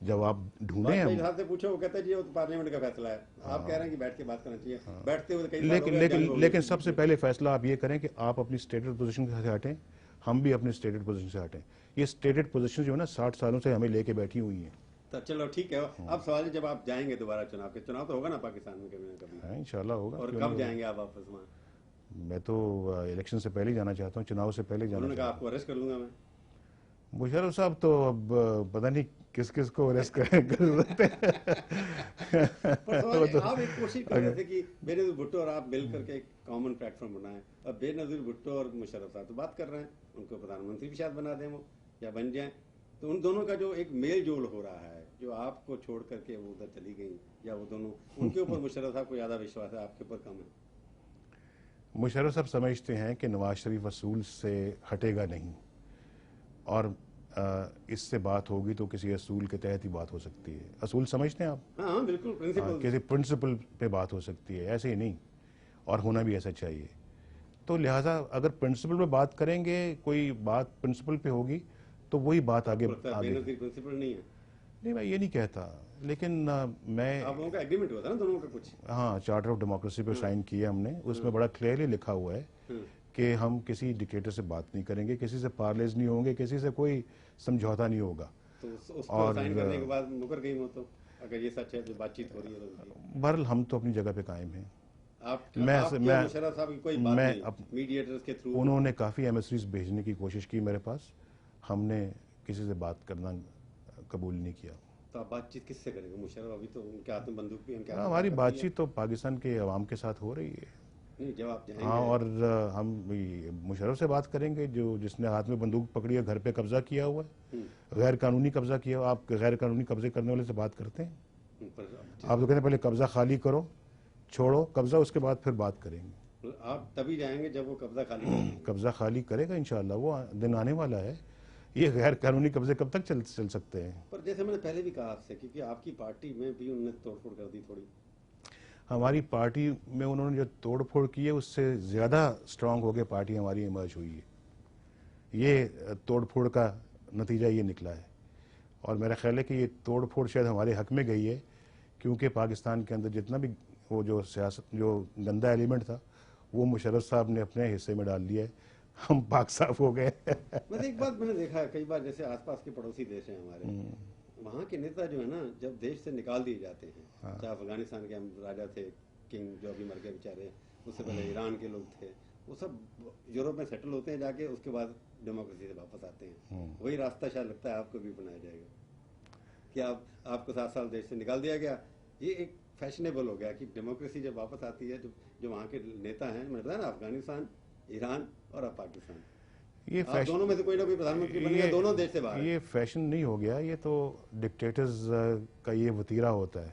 S2: जवाब ढूंढे हैं।
S1: से पूछो, वो कहते हैं जी वो पार्लियामेंट का फैसला है, आप कह रहे हैं कि बैठ के बात करना चाहिए। बैठते हुए
S2: लेकिन सबसे पहले फैसला आप ये करें कि आप अपनी स्टेटेड पोजीशन से हटें, हम भी अपनी स्टेटेड पोजीशन से हटें। ये स्टेटेड पोजीशन जो है ना 60 सालों से हमें लेके बैठी हुई है।
S1: तो चलो ठीक है। अब सवाल है, जब आप जाएंगे दोबारा चुनाव तो होगा ना पाकिस्तान में कभी ना कभी?
S2: इंशाल्लाह होगा।
S1: और कब जाएंगे आप वापस वहाँ?
S2: मैं तो इलेक्शन से पहले ही जाना चाहता हूँ, चुनाव से पहले ही जाना
S1: उन्होंने कहा
S2: चाहता
S1: आपको अरेस्ट कर लूंगा मैं।
S2: हूँ। मुशर्रफ साहब तो अब पता नहीं किस किस को अरेस्ट कर सकते हैं।
S1: पर
S2: वो
S1: सवाल
S2: तो
S1: आप एक कोशिश कर रहे
S2: अगर
S1: थे कि बेनजीर भुट्टो और आप मिल करके एक कॉमन प्लेटफॉर्म बनाएं। अब बेनजीर भुट्टो और मुशर्रफ साहब तो बात कर रहे हैं, उनको प्रधानमंत्री भी शायद बना दें वो, या बन जाएं। तो उन दोनों का जो एक मेल जोल हो रहा है, जो आपको छोड़ करके वो उधर चली गई, या वो दोनों, उनके ऊपर मुशर्रफ साहब को ज़्यादा विश्वास है, आपके ऊपर कम है?
S2: मुशर्रफ साहब समझते हैं कि नवाज शरीफ असूल से हटेगा नहीं, और इससे बात होगी तो किसी असूल के तहत ही बात हो सकती है। असूल समझते हैं आप?
S1: हाँ हाँ बिल्कुल, प्रिंसिपल।
S2: किसी प्रिंसिपल पे बात हो सकती है, ऐसे ही नहीं, और होना भी ऐसा चाहिए। तो लिहाजा अगर प्रिंसिपल पे बात करेंगे, कोई बात प्रिंसिपल पे होगी तो वही बात आगे आगे।
S1: बेनजीर प्रिंसिपल नहीं है?
S2: नहीं, मैं ये नहीं कहता, लेकिन मैं
S1: आप लोगों का एग्रीमेंट हुआ था ना दोनों का कुछ?
S2: हाँ, चार्टर ऑफ डेमोक्रेसी पे साइन किया हमने, उसमें बड़ा क्लियरली लिखा हुआ है कि हम किसी डिक्टेटर से बात नहीं करेंगे, किसी से पार्लेज नहीं होंगे, किसी से कोई समझौता नहीं होगा।
S1: तो उसको साइन करने के बाद मुकर गई हो, तो अगर ये सच है जो बातचीत हो रही है तो उनकी।
S2: बहरहाल हम तो अपनी जगह पे कायम हैं।
S1: मैं मुशर्रफ साहब की कोई बात
S2: मैं
S1: नहीं, मीडिएटर्स के थ्रू
S2: उन्होंने काफ़ी एमएसरीज भेजने की कोशिश की मेरे पास, हमने किसी से बात करना कबूल नहीं किया।
S1: तो आप बातचीत किससे करेंगे? मुशर्रफ अभी तो उनके हाथ में बंदूक भी, उनके हाथ में
S2: हमारी
S1: ताकत भी है।
S2: बातचीत तो पाकिस्तान के अवाम के साथ हो रही है।
S1: नहीं, जब आप जाएंगे।
S2: हाँ, और हम मुशर्रफ से बात करेंगे जो जिसने हाथ में बंदूक पकड़ी है, घर पे कब्जा किया हुआ है, गैर कानूनी कब्जा किया हुआ। आप गैर कानूनी कब्जे करने वाले से बात करते हैं? आप तो कहते हैं पहले कब्जा खाली करो, छोड़ो कब्जा, उसके बाद फिर बात करेंगे।
S1: आप तभी जाएंगे जब वो कब्जा खाली करेंगे।
S2: कब्जा खाली करेगा इंशाल्लाह, वो दिन आने वाला है। ये गैर कानूनी कब्जे कब तक चल सकते हैं?
S1: पर जैसे मैंने पहले भी कहा आपसे, क्योंकि आपकी पार्टी में भी उन्होंने तोड़फोड़ कर दी थोड़ी।
S2: हमारी पार्टी में उन्होंने जो तोड़फोड़ की है, उससे ज़्यादा स्ट्रांग होकर पार्टी हमारी इमर्ज हुई है। ये तोड़फोड़ का नतीजा ये निकला है, और मेरा ख्याल है कि ये तोड़फोड़ शायद हमारे हक में गई है, क्योंकि पाकिस्तान के अंदर जितना भी वो जो सियासत, जो गंदा एलिमेंट था, वो मुशर्रफ साहब ने अपने हिस्से में डाल दिया है। हम पाक साफ हो गए।
S1: वैसे एक बात मैंने देखा है कई बार, जैसे आसपास के पड़ोसी देश हैं हमारे, वहाँ के नेता जो है ना, जब देश से निकाल दिए जाते हैं, चाहे अफगानिस्तान के हम राजा थे, किंग जो अभी मर गए बेचारे, उससे पहले ईरान के लोग थे, वो सब यूरोप में सेटल होते हैं जाके, उसके बाद डेमोक्रेसी से वापस आते हैं। वही रास्ता शायद लगता है आपको भी अपनाया जाएगा कि आपको 7 साल देश से निकाल दिया गया। ये एक फैशनेबल हो गया कि डेमोक्रेसी जब वापस आती है, जो वहाँ के नेता हैं, मैंने बताया ना, अफगानिस्तान, ईरान और अब पाकिस्तान,
S2: ये
S1: आप दोनों में से कोई ना कोई प्रधानमंत्री बनेगा, दोनों देश से बाहर।
S2: ये फैशन नहीं हो गया, ये तो डिक्टेटर्स का ये वतीरा होता है।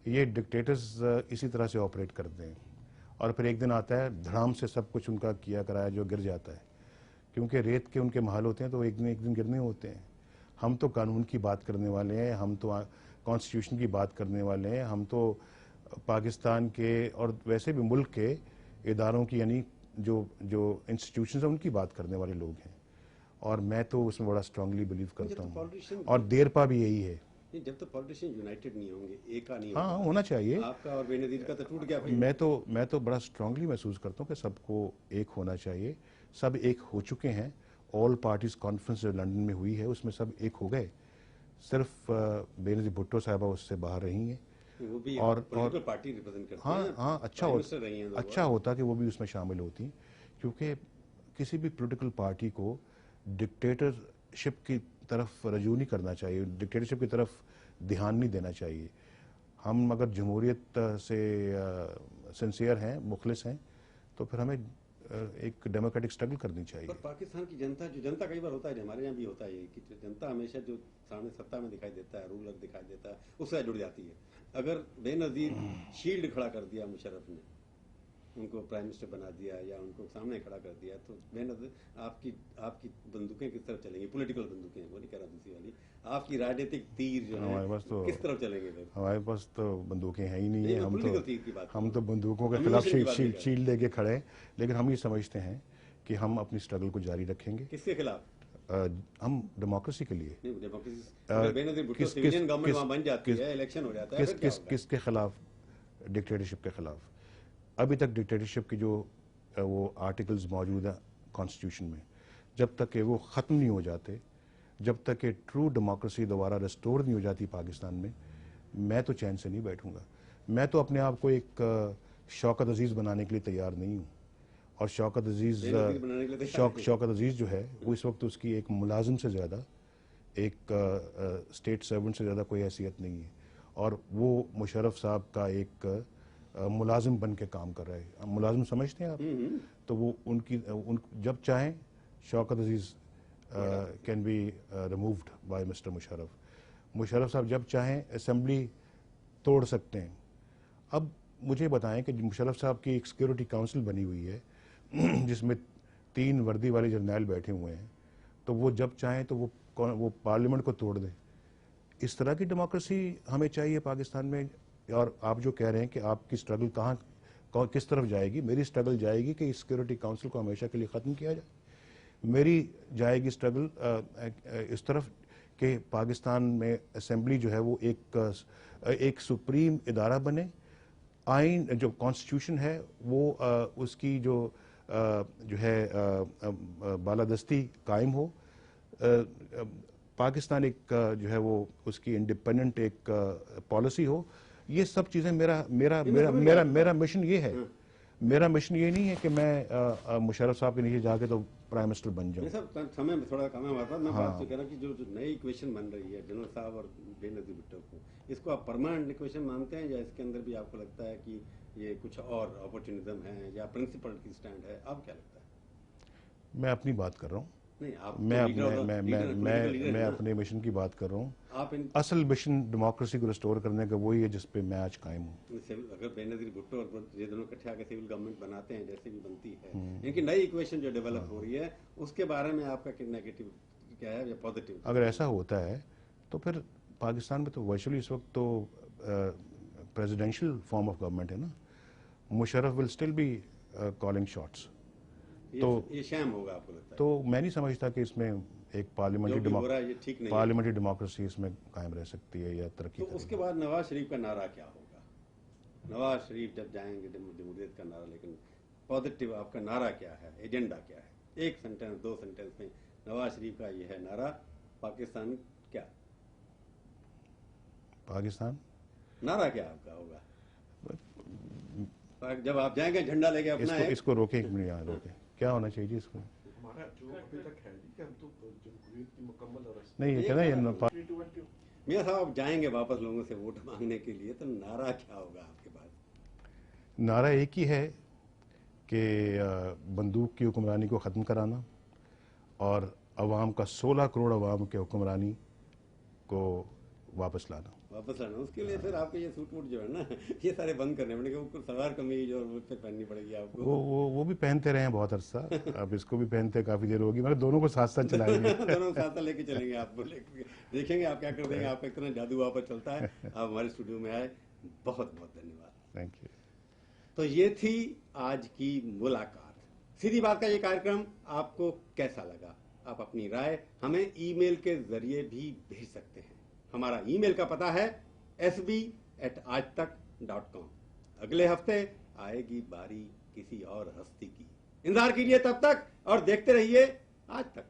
S2: ये डिक्टेटर्स इसी तरह से ऑपरेट करते हैं, और फिर एक दिन आता है धड़ाम से सब कुछ उनका किया कराया जो गिर जाता है, क्योंकि रेत के उनके महल होते हैं, तो एक दिन गिरने होते हैं। हम तो कानून की बात करने वाले हैं, हम तो कॉन्स्टिट्यूशन की बात करने वाले हैं, हम तो पाकिस्तान के और वैसे भी मुल्क के इदारों की, यानी जो इंस्टीट्यूशंस हैं, उनकी बात करने वाले लोग हैं, और मैं तो उसमें बड़ा स्ट्रांगली बिलीव करता हूँ, और देरपा भी यही है।
S1: जब तक पॉलिटिशियन यूनाइटेड नहीं होंगे, एक का नहीं
S2: हाँ, होना चाहिए।
S1: आपका और बेनजीर का तो टूट गया भाई।
S2: मैं तो बड़ा स्ट्रांगली महसूस करता हूँ कि सबको एक होना चाहिए। सब एक हो चुके हैं। ऑल पार्टीज कॉन्फ्रेंस जो लंदन में हुई है, उसमें सब एक हो गए। सिर्फ बेनजीर भुट्टो साहबा उससे बाहर रही हैं,
S1: वो भी
S2: और
S1: पार्टी रिप्रेजेंट करते हैं।
S2: हाँ, अच्छा होता कि वो भी उसमें शामिल होती, क्योंकि किसी भी पॉलिटिकल पार्टी को डिक्टेटरशिप की तरफ रजू नहीं करना चाहिए, डिक्टेटरशिप की तरफ ध्यान नहीं देना चाहिए। हम अगर जमहूरियत से सिंसियर हैं, मुखलिस हैं, तो फिर हमें एक डेमोक्रेटिक स्ट्रगल करनी चाहिए।
S1: पर पाकिस्तान की जनता, जो जनता कई बार होता है, हमारे यहाँ भी होता है कि जनता हमेशा जो सामने सत्ता में दिखाई देता है, रूलर दिखाई देता है, उससे जुड़ जाती है। अगर बेनजीर शील्ड खड़ा कर दिया मुशर्रफ ने, उनको प्राइम मिनिस्टर बना दिया या उनको सामने खड़ा कर दिया, तो बेनजीर आपकी बंदूकें किस तरफ चलेंगी? पॉलिटिकल बंदूकें, वो नहीं कह रहा दूसरी वाली, आपकी राजनीतिक तीर जो है किस तरफ चलेंगे? फिर
S2: हमारे पास तो बंदूकें हैं ही नहीं है। हम तो बंदूकों के
S1: Ammunition
S2: खिलाफ
S1: की बात
S2: शील्ड लेके खड़े हैं, लेकिन हम ये समझते हैं कि हम अपनी स्ट्रगल को जारी रखेंगे।
S1: किसके खिलाफ?
S2: हम डेमोक्रेसी के लिए।
S1: नहीं, democracy Benazir Bhutto civilian government वहां बन जाती है, इलेक्शन हो जाता है, फिर क्या होगा?
S2: किसके खिलाफ? डिक्टेटरशिप के खिलाफ। अभी तक डिक्टेटरशिप की जो वो आर्टिकल्स मौजूद है कॉन्स्टिट्यूशन में, जब तक कि वो ख़त्म नहीं हो जाते, जब तक कि ट्रू डेमोक्रेसी दोबारा रिस्टोर नहीं हो जाती पाकिस्तान में, मैं तो चैन से नहीं बैठूंगा। मैं तो अपने आप को एक शौकत अजीज़ बनाने के लिए तैयार नहीं हूँ। और शौकत अजीज
S1: बनाने के लिए
S2: शौकत अजीज जो है वो इस वक्त उसकी एक मुलाजिम से ज़्यादा, एक स्टेट सर्वेंट से ज़्यादा कोई हैसियत नहीं है, और वो मुशर्रफ साहब का एक मुलाजिम बन के काम कर रहे हैं। मुलाजिम समझते हैं आप? तो वो जब चाहें Shaukat Aziz can be removed by mister Musharraf साहब जब चाहें असेंबली तोड़ सकते हैं। अब मुझे बताएं कि मुशर्रफ साहब की एक सिक्योरिटी काउंसिल बनी हुई है जिसमें 3 वर्दी वाले जर्नैल बैठे हुए हैं, तो वो जब चाहें तो वो पार्लियामेंट को तोड़ दें। इस तरह की डेमोक्रेसी हमें चाहिए पाकिस्तान में। और आप जो कह रहे हैं कि आपकी स्ट्रगल किस तरफ जाएगी, मेरी स्ट्रगल जाएगी कि इस सिक्योरिटी काउंसिल को हमेशा के लिए ख़त्म किया जाए। मेरी जाएगी स्ट्रगल इस तरफ कि पाकिस्तान में असेंबली जो है वो एक सुप्रीम इदारा बने, आइन जो कॉन्स्टिट्यूशन है वो उसकी जो है बालादस्ती कायम हो, पाकिस्तान एक जो है वो उसकी इंडिपेंडेंट एक पॉलिसी हो। ये सब चीज़ें मेरा मिशन ये है। मेरा मिशन ये नहीं है कि मैं मुशर्रफ साहब के नीचे जाके तो प्राइम मिनिस्टर बन जाऊं।
S1: सब समय में थोड़ा कम है हमारे पास। मैं बात तो कह रहा हूँ कि जो नई इक्वेशन बन रही है जनरल साहब और बेनजीर भुट्टो को, इसको आप परमानेंट इक्वेशन मानते हैं या इसके अंदर भी आपको लगता है कि ये कुछ और अपॉर्चुनिज्म है या प्रिंसिपल की स्टैंड है? आप क्या लगता है?
S2: मैं अपनी बात कर रहा हूँ।
S1: नहीं, आप
S2: मैं अपने मिशन की बात कर रहा हूँ। असल मिशन डेमोक्रेसी को रिस्टोर करने का वही है जिस पे मैं आज कायम हूँ।
S1: अगर बेनजीर भुट्टो और ये दोनों इकट्ठे आकर सिविल गवर्नमेंट बनाते हैं, जैसे भी बनती है, इनकी नई इक्वेशन जो डेवलप हो रही है, उसके बारे में आपका नेगेटिव क्या है या पॉजिटिव?
S2: अगर ऐसा होता है तो फिर पाकिस्तान में तो वर्चुअली इस वक्त तो प्रेसिडेंशियल फॉर्म ऑफ गवर्नमेंट है ना। Musharraf will still be calling shots.
S1: तो ये शैम होगा आपको लगता है?
S2: तो मैं नहीं समझता कि इसमें एक पार्लियामेंट्री डेमोक्रेसी इसमें कायम रह सकती है या तरक्की।
S1: तो उसके बाद नवाज शरीफ का नारा क्या होगा? नवाज शरीफ जब जाएंगे जमहूरियत का नारा, लेकिन पॉजिटिव आपका नारा क्या है, एजेंडा क्या है? एक सेंटेंस 2 सेंटेंस में नवाज शरीफ का ये है नारा, पाकिस्तान क्या?
S2: पाकिस्तान
S1: नारा क्या आपका होगा जब आप जाएंगे झंडा लेके अपना?
S2: इसको रोके, एक मिनट यहाँ रोके। क्या होना चाहिए इसको?
S3: हमारा जो अभी तक है कि हम तो जमहूरियत की मुकम्मल और
S2: नहीं, ये कहना ये
S1: मियां साहब आप जाएंगे वापस लोगों से वोट मांगने के लिए, तो नारा क्या होगा आपके पास?
S2: नारा एक ही है कि बंदूक की हुक्मरानी को ख़त्म कराना और अवाम का 16 करोड़ अवाम के हुक्मरानी को वापस लाना।
S1: उसके लिए फिर आपके ये सूट वूट जो है ना, ये सारे बंद करने पड़ेंगे। वो सलवार कमीज और वो पे पहननी पड़ेगी आपको।
S2: वो भी पहनते रहे हैं बहुत अरसा, अब इसको भी पहनते काफी देर होगी, मगर दोनों को साथ साथ चलाएंगे।
S1: दोनों साथ साथ लेके चलेंगे, आपको देखेंगे आप क्या कर देंगे। आपका इतना जादू वापस चलता है। आप हमारे स्टूडियो में आए, बहुत बहुत धन्यवाद।
S2: Thank you.
S1: तो ये थी आज की मुलाकात। सीधी बात का ये कार्यक्रम आपको कैसा लगा? आप अपनी राय हमें ईमेल के जरिए भी भेज सकते हैं। हमारा ईमेल का पता है sb@aajtak.com। अगले हफ्ते आएगी बारी किसी और हस्ती की। इंतजार कीजिए तब तक और देखते रहिए आज तक।